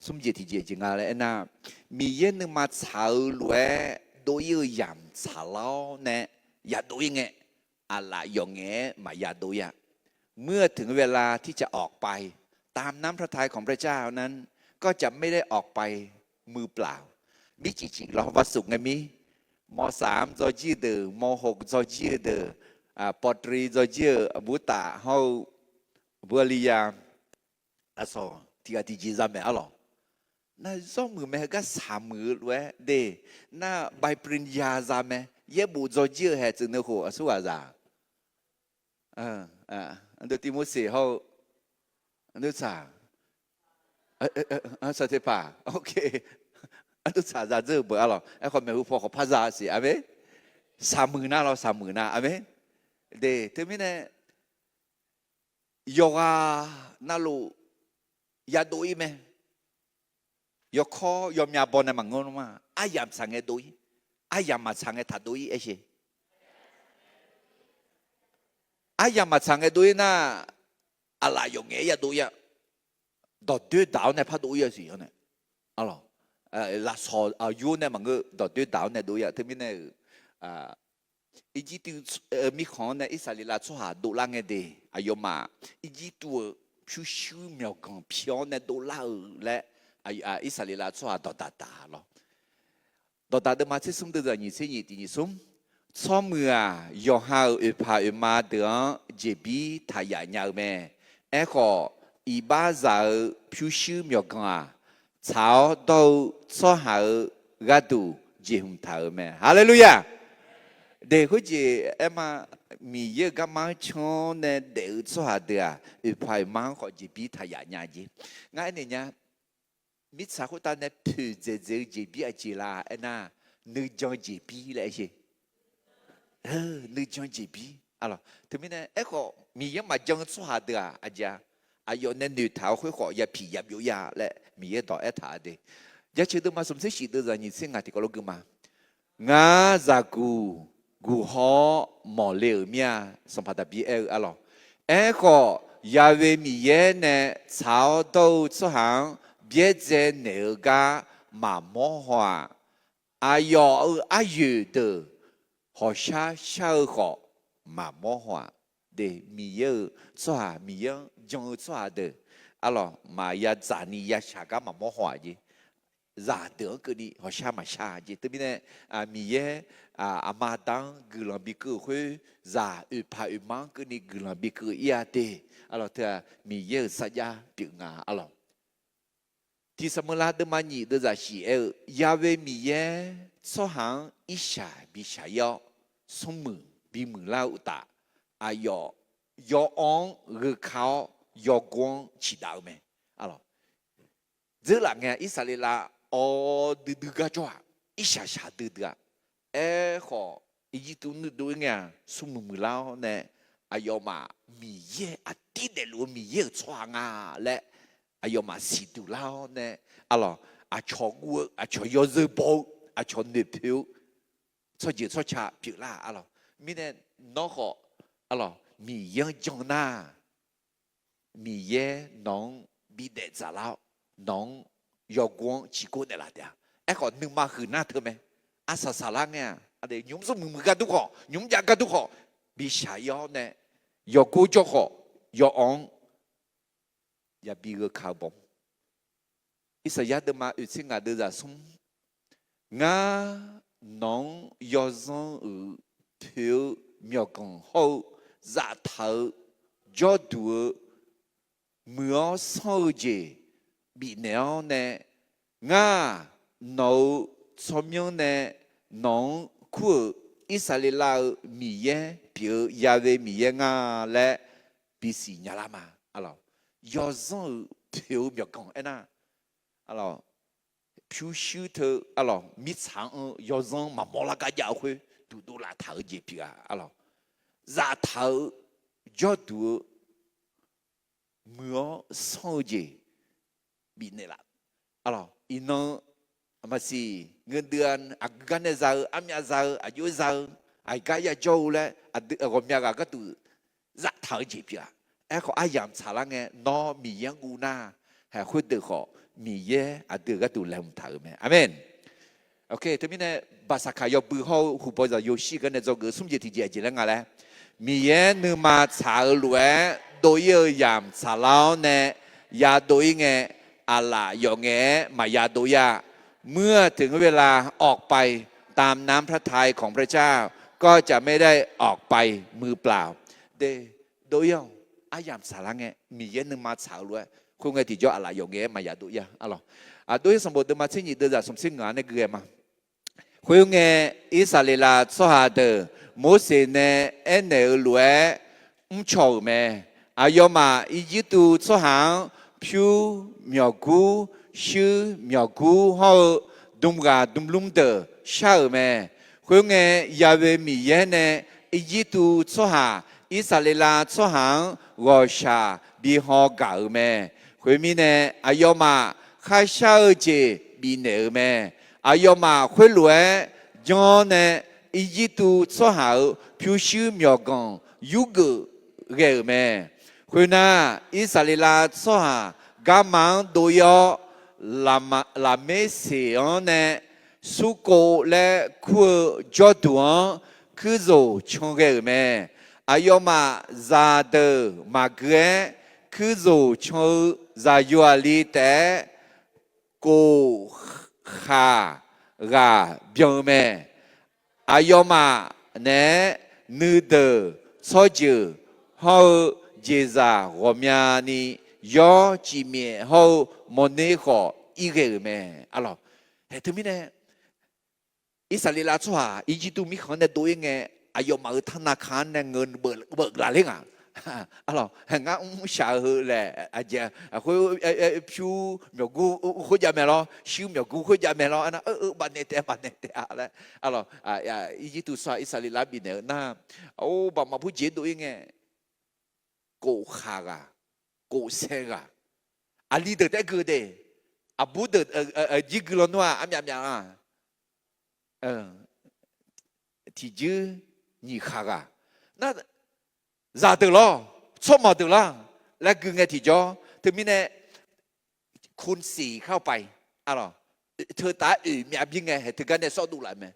xung gì thì chỉ ngay là na, mi yên nhưng mà chảo lúa đôi yêu yam chảo lao nè, ya đôi nghe, là yo nghe mà ya đôi à, เมื่อถึงเวลาที่จะออกไปตามน้ำพระทัยของพระเจ้านั้นก็จะไม่ได้ออกไปมือเปล่ามิจริงๆเราวัดสุขไงมิม.3 cho chia từม.6 cho chia từปตรี cho chiaบุตรเฮาบัวลียาอะซอที่อธิจิซาเมอะลอน่าซ้อมมือแม่ก็3มือด้วยเดน่าใบปริญญาซาเมเยบุ cho chia ให้จึงเนโหอสุอาซาอันเดติโมเสเขาอันเดซ่าสเตปาโอเคอันเดซ่าจะเจอเบอร์อะไรไอ้คนไม่รู้พอเขาพาซาสิอ่ะเว้3 มือหน้าเรา3 มือหน้าอ่ะเว้เดถึงไม่เนี่ยโยกาน่ารู้ยาดูอีไหมยกคอยอมยาบอลในมังงนมาอายามสังเกตดูอายามมาสังเกตถัดดูอีเอชอายามาสังเกตดูนะอะไรอย่างเงี้ยดูยะดอดด้วยดาวเนี่ยพัดดูยะสิเนี่ย alors la so yo ne mang do de dao ne do ya thế mi ne ý chí tu mi khó ne Israel la cho hà đô la nghe de ayo mà ý chí tu phiêu phiêu miao gang phiao ne đô la lệ Israel la cho hà đô ta ta lo đô ta de mà chỉ sum de ra ni se ni ti ni sum cho mưa yo ha pa ma de jebi tha ya nya me e kho i ba za phiêu phiêu miao gang chao do cho hà ga du je hum tha me hallelujah để có gì em mà mi giờ cái mang chọn nè để cho hà được à, phải mang họ chỉ biết thay nhà gì, ngay này nhá, mít sao họ ta nè thử dễ chỉ biết chỉ là anh à, nữ chọn chỉ biết là gì, nữ chọn chỉ biết, alo, thì mình nè, em họ mi giờ mà chọn cho hà được à, aja, ayo nè nữ thảo họ họ ya pi ya biểu ya lệ, mi giờ đó em thà đi, giờ chỉ được mà sớm sẽ chỉ được rồi, nhìn xem ngài thì có lúc mà, ngã ra cù gu ho mò liu mía song phát bi alo kho Yahweh mi ye ne chao do zu hang bie zhe ne ga ma mo hua ayo ayu de ho sha sha ho ma mo hua de mi ye zu ha mi ye jong zu ha de alo ma ya za ni ya sha ga ma mo hua ji giả tưởng cái đi họ xa mà xa gì tới bên này mi ye mà đang gửi làm bị cứ hơi giả pa mang cái đi gửi làm bị cứ ia tê alo thì mi ye sa ya bị ngã alo thì sao mà đứa mà nhị đứa giả sĩ Yahweh mi ye số hàng ít xa bị xa yo sông mường bị mường lao ta yo on gửi khao yo quang chỉ đạo mẹ alo giờ là nghe Israel đưa ga cho ít xa xa đưa họ ý tụ nữ đối nghe sung mù lao nè ayo mà mi ye tí để luôn mi ye choang lệ ayo mà xì tụ lao nè alo cho gu cho yo dơ bộ cho nữ phiếu cho gì cho cha phiếu la alo mi nè nó họ alo mi ye trong na mi ye nong bị để giả lao nong yo quang chỉ có để là đấy còn nương mà hư na thưa mẹ sa sa lang nha để nhúng số mừng cái đúng họ nhúng giá cái đúng họ bị xả yo nè yo cố cho họ yo on ya bị cái khảo bom ít sai ya đâm mà ít sinh ngã đưa ra sung ngã nong yo zong ở thiếu miao công hậu giả thở cho đùa mưa sau gì bị nẻo nè ngã nấu cho miếng nè nong khu Israel mi ye biểu Yahweh mi ye ngã lệ bị xì nhà la mà alo yo zong thiếu miao công na alo phiêu phiêu thơ alo mi chang yo zong mà mò la cái giáo huy tu là thở gì biểu alo giả thở cho tu mưa sau gì bị nè là alo ino mà si ngân đường gan giờ amya giờ ayu giờ ai cái ya châu lệ gồm nhà cái tu giả thở gì biểu có ai làm trả lại nghe nó mi yang u na hay khuyết được họ mi ye được cái tu làm thở mẹ amen ok thế mình này bahasa kaya bự hậu hụt bây giờ yêu sĩ cái này do cái sum gì thì gì là ngà lẽ mi ye nếu mà trả lúa đối với làm trả lao nè ya đối nghe làยองแงมายาโดยาเมื่อถึงเวลาออกไปตามน้ำพระทัยของพระเจ้าก็จะไม่ได้ออกไปมือเปล่าเดโดยองอายามสาระแงมีเยนึงมาสาวล้วนคุณไงที่จ่ออะไรยองแงมายาโดยาอะไรโดยสมบูรณ์มาเช่นนี้เดือดสมสิ่งงานในเกลือมาคุณไงอิสราเอลสหาเดอโมเสเนเอเนล้วนชาวเมอายมาอียิปต์สหางphiêu miao gu sư miao gu họ đum gà đum lum đờ sao mẹ khuyên nghe Yahweh mi ye nè Egypt cho hà Israel cho hàng gọi sa bị họ gạo mẹ khuyên mi nè ayo mà khai sao chế bị nợ mẹ ayo mà khuyên lúa do nè Egypt cho hà phiêu sư miao gong yugu gạo mẹ khuyên na Israel cho hà gam mang đối yo la messe ne suko le ku joduan kuzo chonge me ayoma za de magre kuzo chong za yuali te ko kha ga byong me ayoma ne nu de soju ho jeza gomya ni yo chi mie ho mone ho ige me alors he termine Israel choa Egypt mi khon ne doing nge ayoma thana khan ne ngun bực la lên à alors nga sa hư le aja khu phu myo gu khu ja me lo shiu myo gu khu ja me lo ana ban ne te la alors Egypt so Israel la bi ne na o ba ma pu je doing nge ko kha ga ko se ga ali de te gu de abu de jiglo noa amya mya thì chứ nhị khá à na giả được lo chốt mà được lo là cứ nghe thì cho thì mình này khuôn xìเข้าไปà rồi thưa ta mẹ biết nghe thì cái này sao đủ lại mẹ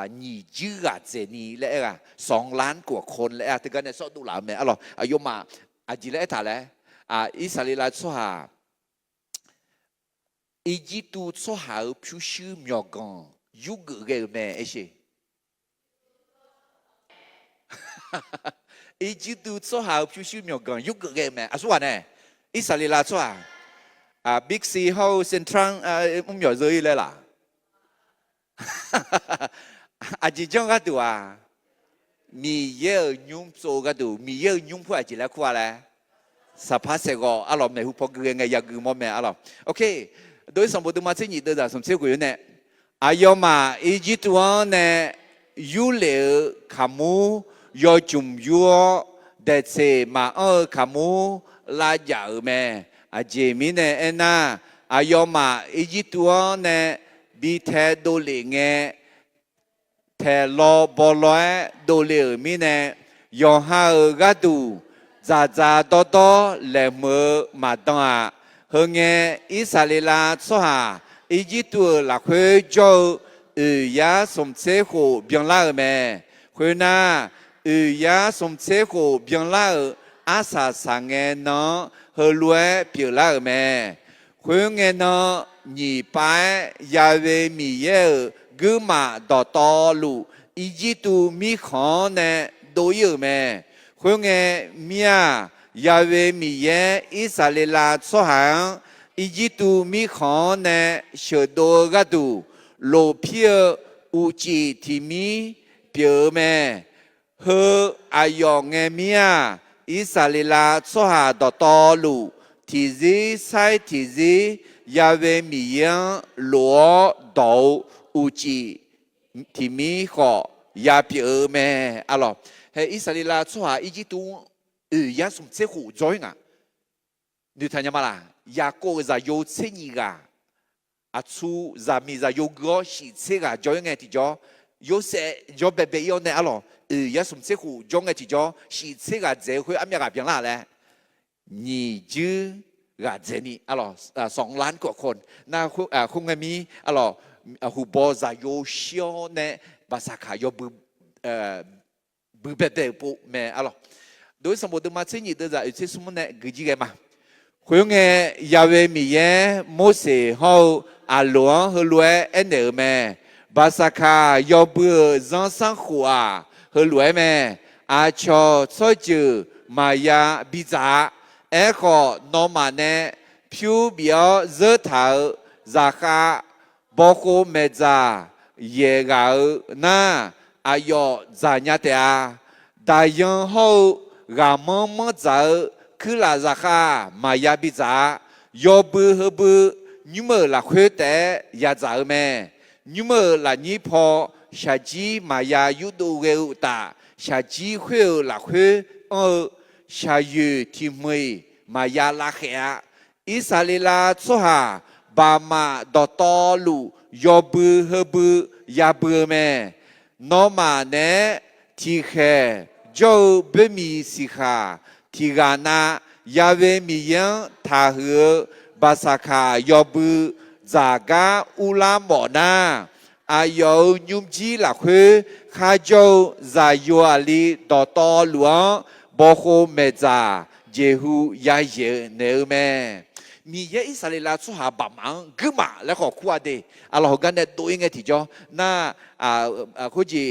nhị chứ à thế nhị lẽ à 2 ล้านกว่าคนlẽ thì cái này sao đủ lại mẹ à rồi yêu mà chỉ lẽ thà lẽ Israel số hà Egypt số hà phiêu sư mèo con yugu cái mẹ ấy chứ Egypt số hà phiêu sư mèo con yugu cái mẹ số này Israel số hà Big C Hall Central mèo rơi lên là chỉ trong cái đồ mi yêu nhung số cái đồ mi yêu nhung phải chỉ là qua là sắp sẽ có rồi mẹ hụt phong cái ngày giờ mò mẹ rồi ok đối với bộ mà chỉ nhị đơn giản xong sẽ quên nè ayo mà Egypt nè yu liệu kamu yo chum yo để se mà kamu la giờ mẹ Jamie nè ena ayo mà Egypt nè bị thế đồ lệ nghe thế lo bỏ lẽ đồ lệ mi nè yo ha ga du za to le mơ mà tao hơn nghe Israel số hà Egypt là khơi cho ya som chế khổ biến la mẹ khơi na ya som chế khổ biến la asa sang nghe nó hơi lúa biến la mẹ khơi nghe nó nhị bài ya về mi ye gư mà to lu Egypt mi khó nè đối ở mẹ khơi nghe mía ya về mi ye Israel số hàng Egypt mi khó nè sửa đồ gà đủ lô phía u chỉ thì mi biểu mẹ hơ ayong nghe mía Israel số hà to lu thì gì sai thì gì ya về mi ye lúa đậu u chỉ thì mi khó ya biểu mẹ alors hay Israel số hà Egypt ya sum chế khủ rồi ngà你睇下嘛啦，雅各在有钱个，出在咪在有个是车个，做样嘅地咗，有些有白白有呢啊咯，也从这户做嘅地咗，是车个这会啱樣變啦咧，你就個這呢啊咯，2 ล้านกว่าคน那คงมี啊咯หูบอ在有少呢，ภาษาขายบุ白白不咩啊咯，โดยสมบูรณ์มาเช่นนี้เดี๋ยวจะเชื่อสมมุติเนี่ยกี่จีกันมาขวยงยาเวมีเยโมเสเขาอาหลวงเฮลวยเอ็นเดอร์แม่ภาษาขายอบือจังสังขัวเฮลวยแม่อาชอซอยจือมายาบิจาขอนอมาเนผิวเบียวเจอเท้าราคาบอกโคเมจาเยกานาอายอจาญาเตอาดายังเขากามมจาคือลาราคามายาบิจายอบือเฮบือนิมละคุยแต่ยาจาแม่นิมละนิพอชาจีมายายุดูเวอุตาชาจีคุยละคุยชายูทิมวยมายาละเขียอิสราเอลสหาบามาดอตอลูยอบือเฮบือยาบือแม่นอมาเนทีแคโจเบมีสิกาทีกานายาเวมียังทาหือบาสาขายอบือ咋个乌拉莫那，啊有牛鸡拉回，哈就在有啊里到道路，包括没咋，结乎也也那么。มีเยอิสราเอลสุหาบะมังกึมาแล้วก็คัวเดอะลอกันเนี่ยตัวเองที่จอน่าเขาจี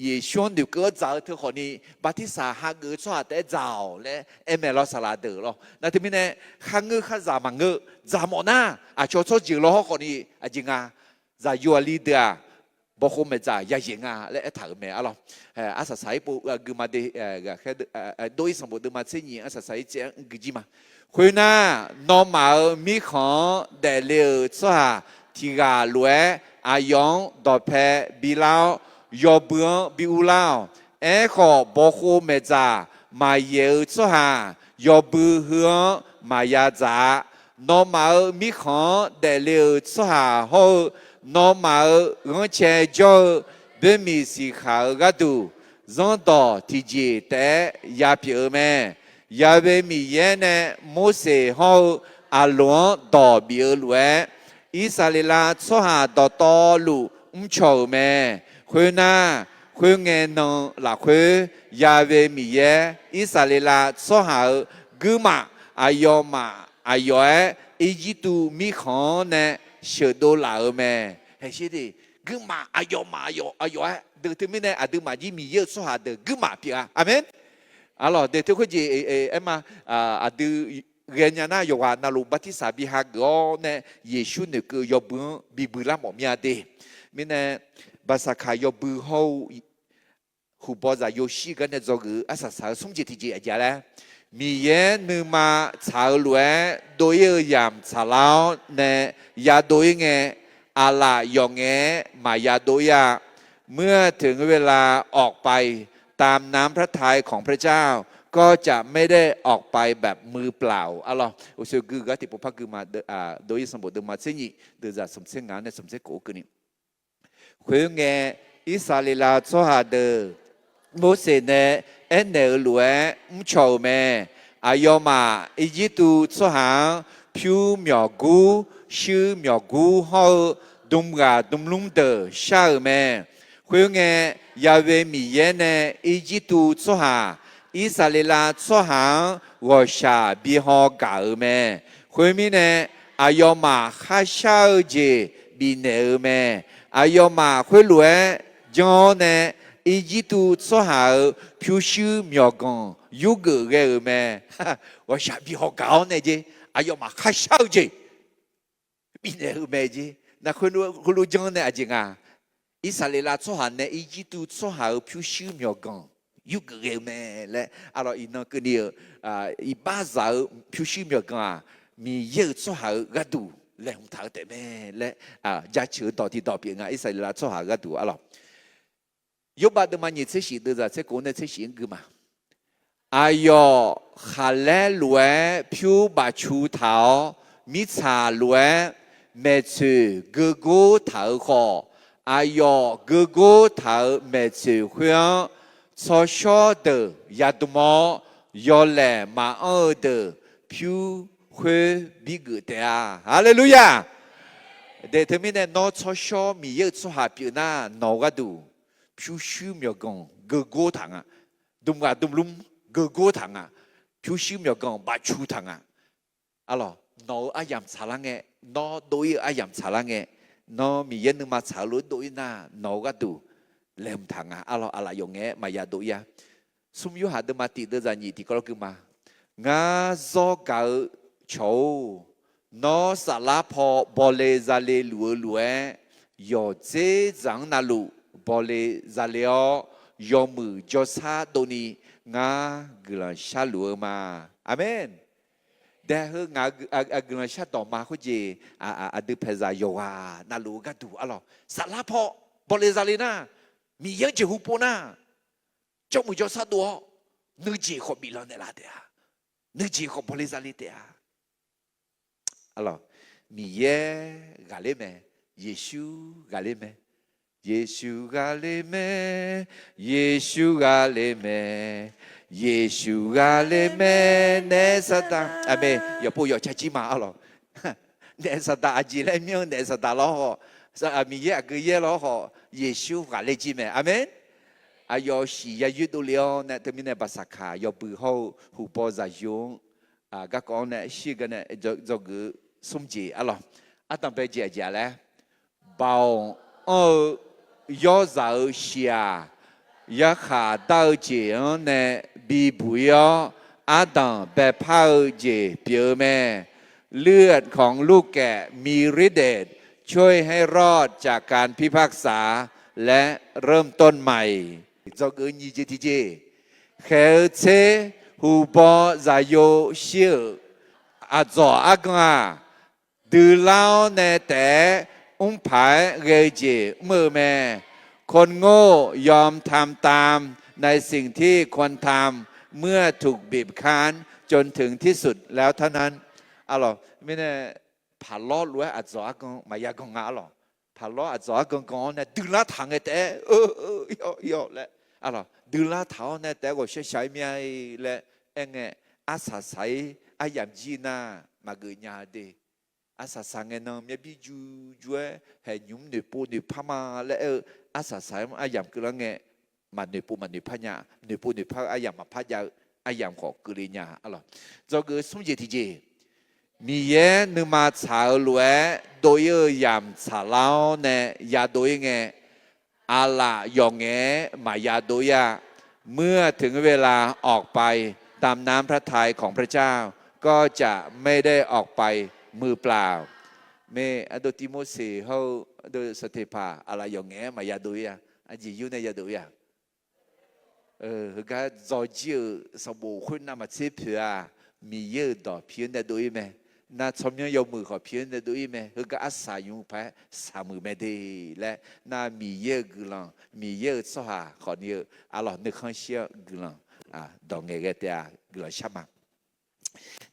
เยชวนดูก็จะเธอคนนี้บัติสาหาเกสุหาแต่เจ้าและเอเมลอสลาเดอร์ลอนั่นที่มีเนี่ยข้างเงือข้าจามังเงือจามอน่าชดจิโลคนนี้จริงอ่ะจะอยู่ลีเดียบอกเขาไม่จ่ายยังยังและถามแม่อะไรอาศัยปุ๊กึมาเดแค่โดยสมบูรณ์มาเช่นนี้อาศัยเจ้ากุจิมาคุณน่ะน้องมามีของเดลิวส่วนที่กาลวยอายองดอเพบิลาวยอบุญบิอุลาวขอบอกเขาไม่จ่ามาเยอะส่วนยอบุญมายาจ่าน้องมามีของเดลิวส่วนเขาน้องมาเงินเชจอเป็นมีสิขากัดูจงต่อที่จีแต่ยาเปียแม่ยาเวมีเยเนโมเสฮาอาลวงต่อเบียลเวอิสราเอลสหาต่อต่อลูชาวแม่คุณน่ะคุณเงินนหลักคุณยาเวมีเยอิสราเอลสหากึมาอายอมาอายออียิปต์มีของเนเชื่อดูลาแม่เฮ้ยสิดิกึมาอายอมาอายอเดี๋ยวที่มีเนี่ยอาดูมาจีมีเยอะสหาเดกึมาพี่อาเมนalors de te koji ema adu renyana yowa na lu batisa biha gone yeshu ne ke yobu bibula mo miade mine basaka yobu ho huboza yoshi gane zogu asa sa sumji tiji aja la mi ye nu ma cha lue do ye yam cha lao ne ya do nge ala yonge ma ya do ya เมื่อถึงเวลาออกไปตามน้ำพระทัยของพระเจ้าก็จะไม่ได้ออกไปแบบมือเปล่าอะล่ะอุศกุกะที่พระคือมาโดยสมบูรณ์มาเสียนี่เดือดสมเสงานในสมเสกุกนี่คุยเงอิสราเอลสหาเดโมเสเนเอเนลวยมุชาวเมอายอมาอียิปต์สหาผิวเหมียวกูชื่อเหมียวกูฮอดุมกาดุมลุมเดชาเมคุยเงยาเวมีเยเนอียิปต์สหาอิสราเอลสหาวชาบิฮอกาเมคุยมีเนอายอมาข้าชาเจบิเนเมอายอมาคุยรวยจอเนอียิปต์สหาผิวชื่อเหมียวกงยุกเกเมวชาบิฮอกาเนเจอายอมาข้าชาเจบิเนเมเจ那คุณรู้จังเนี่ยจริงอ่ะอิสราเอลสหาเนี่ยอียิปต์สหาผิวชิวเมียกงยุกเกเมและอะไรอีนั่นก็เนี่ยอีบ้าสาวผิวชิวเมียกงอ่ะมีเยอะสหากระดูและหงทางแต่แม่และจะเชื่อต่อที่ต่อเพียงอ่ะอิสราเอลสหากระดูอะไรยกบาดมันยิ่งเสียชีวิตจะเสียคนเนี่ยเสียชีวิตกันมาอายอฮาเลลูเอผิวบาชูเท้ามิชาลูเอเมื่อกูกูเท้าขออายอกูกูเท้าเมื่อเพื่อนชอชอเดยาดุมอยอเลมาเดผิวคุยบิกเดียฮาเลลูยาเดี๋ยวที่มีเนี่ยนอชอชอมีเยอะสุหาผิวหน้านอกัดูผิวชิวมีกงกูกูทางอ่ะดุมกาดุมลุมกูกูทางอ่ะผิวชิวมีกงบาชูทางอ่ะอะไรนออายามสารังเงนอโดยอายามสารังเงนอมีเย็นนึงมาสาลุโดยน่านอก็ดูเล่มทางอ่ะอะไรอย่างเงี้ยมายาโดยะสมยุหาเดมาติเดจานีที่ก็คือมางาโซกาโชนอสาลาพอบอเลซาเลลัวลัวยอเจจังนาลูบอเลซาเลอยอมือจอซาโดนีงากลันชาลัวมาอาเมนแต่เฮงากลันชาต่อมาเขาเจดูเพซายว่านาลูก็ดูอะไรสาลาพอบอเลซาเลน่ามีเยอะจะหุบน่าจมูกจอซาตัวนึกจีขบิลอนเดลาเดียนึกจีขบอเลซาเลเดียอะไรมีเยกาเลเมเยซูกาเลเมเยซูกาเลเมเยซูกาเลเมเยซูกาเลเมเนสตาอเมอย่าพูดอย่าใช้จีมาอะไร那是大吉来命，那是大老好，是阿米耶个耶老好，耶稣话来记没？阿门。啊，要是也遇到了呢，对面呢巴萨卡要背后互帮在用啊，个讲呢，是个呢，就个送节啊咯，啊，当被姐姐嘞，包要走下，一下到节呢，比不要啊，当被抛节表面。เลือดของลูกแกะมีฤทธิ์เดชช่วยให้รอดจากการพิพากษาและเริ่มต้นใหม่เจ้าเกินยี่เจทีเจเขเชหูบอซาโยเชียอาจออากาดูเล่าในแต่อุ้งผายเกเจเมื่อแม่คนโง่ยอมทำตามในสิ่งที่ควรทำเมื่อถูกบีบคั้นจนถึงที่สุดแล้วเท่านั้นalors mais par là loin à ça quand maya quand alors par là à ça quand on est de la tang était yo là alors de la tang était我是下面咧eng à ça sai à yam jina ma gue nya de à ça sang non mais bi ju jouer hay nhum ne po ne pa ma là à ça sai à yam que là nghe mà ne po mà ne pa nya ne po ne pa à yam mà pa ya à yam khó que le nya alors do que sum je ti jeมีเยนึมาชาวหลวโดยยามชาลาวเนี่ยยาโดยไงอาลายองเงมายาโดยเมื่อถึงเวลาออกไปตามน้ำพระทัยของพระเจ้าก็จะไม่ได้ออกไปมือเปล่าเมื่อโดติโมเสเขาโดยสเตปาอาลายองเงมายาโดยอาจิยุในยาโดยก็จอจิสบู่คุณนำมาเชื่อเผื่อมีเยอะต่อเพียงแต่โดยไหมน่าชมยังยกมือขอเพียงแต่ดูอีไหมคือก็อาศัยอยู่ไปสามมือไม่ได้และน่ามีเยอะกุลังมีเยอะสหาขอเยอะอ่ะหรอนึกข้างเชี่ยกุลังดองเงี้ยแต่กุลังช่ำมา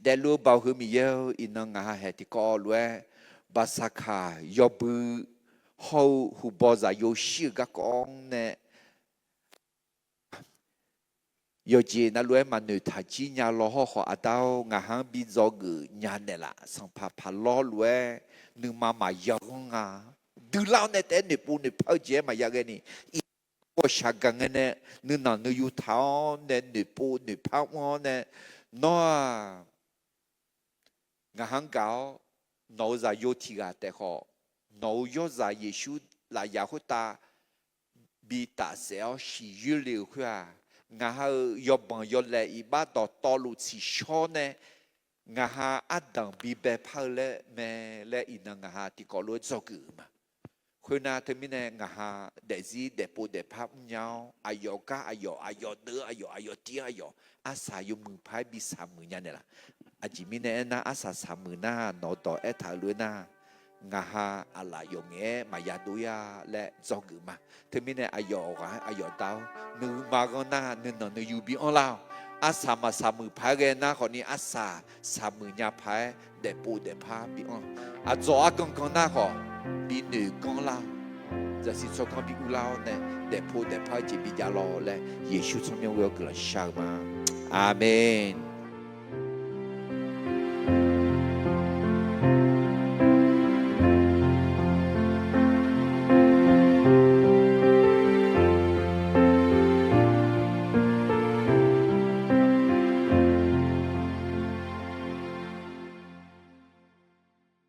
แต่รู้เบาคือมีเยอะอินนังงาเหตุก็รู้ภาษาขายบือเขาหูบอจะโยชิกกองเนี่ย有些那罗马女她今年老好好阿到俺还比早个年的啦，上怕怕老罗你妈妈要啊，对老那点你不你跑街嘛要个你，我下个呢，你那你有头呢，你不你跑我呢，那俺还搞，那在有提个的好，那有在耶稣来雅虎打，比打小喜悦流去啊。ngà ha yo bằng yo lệ i ba đỏ to lụt chỉ cho nè ngà ha ắt đằng bị bẹp phơi lệ mẹ lệ in ngà ha thì có lối do cử mà khuyên na thế mình nè ngà ha để gì để bù để pháp nhau ayo cá ayo đỡ ayo tia ayo asa yo mừng phái bị sàm mừng nha nè là chỉ mình nè na asa sàm mừng na nó đỏ ép thả lối na ngà ha ala yo nghe mà ya đuôi lệ do cử mà thế mình nè ayo tao nữ mà con na nữ nó nữ yêu bị on lao asa mà sa mừ phái cái na còn ni asa sa mừ nhà phái để bù để phá bị on gió con na họ bị nữ con lao giờ xin cho con bị u lao nè để bù để phá chỉ bị già lo lệ Giêsu trong nhau will cửa sao mà Amen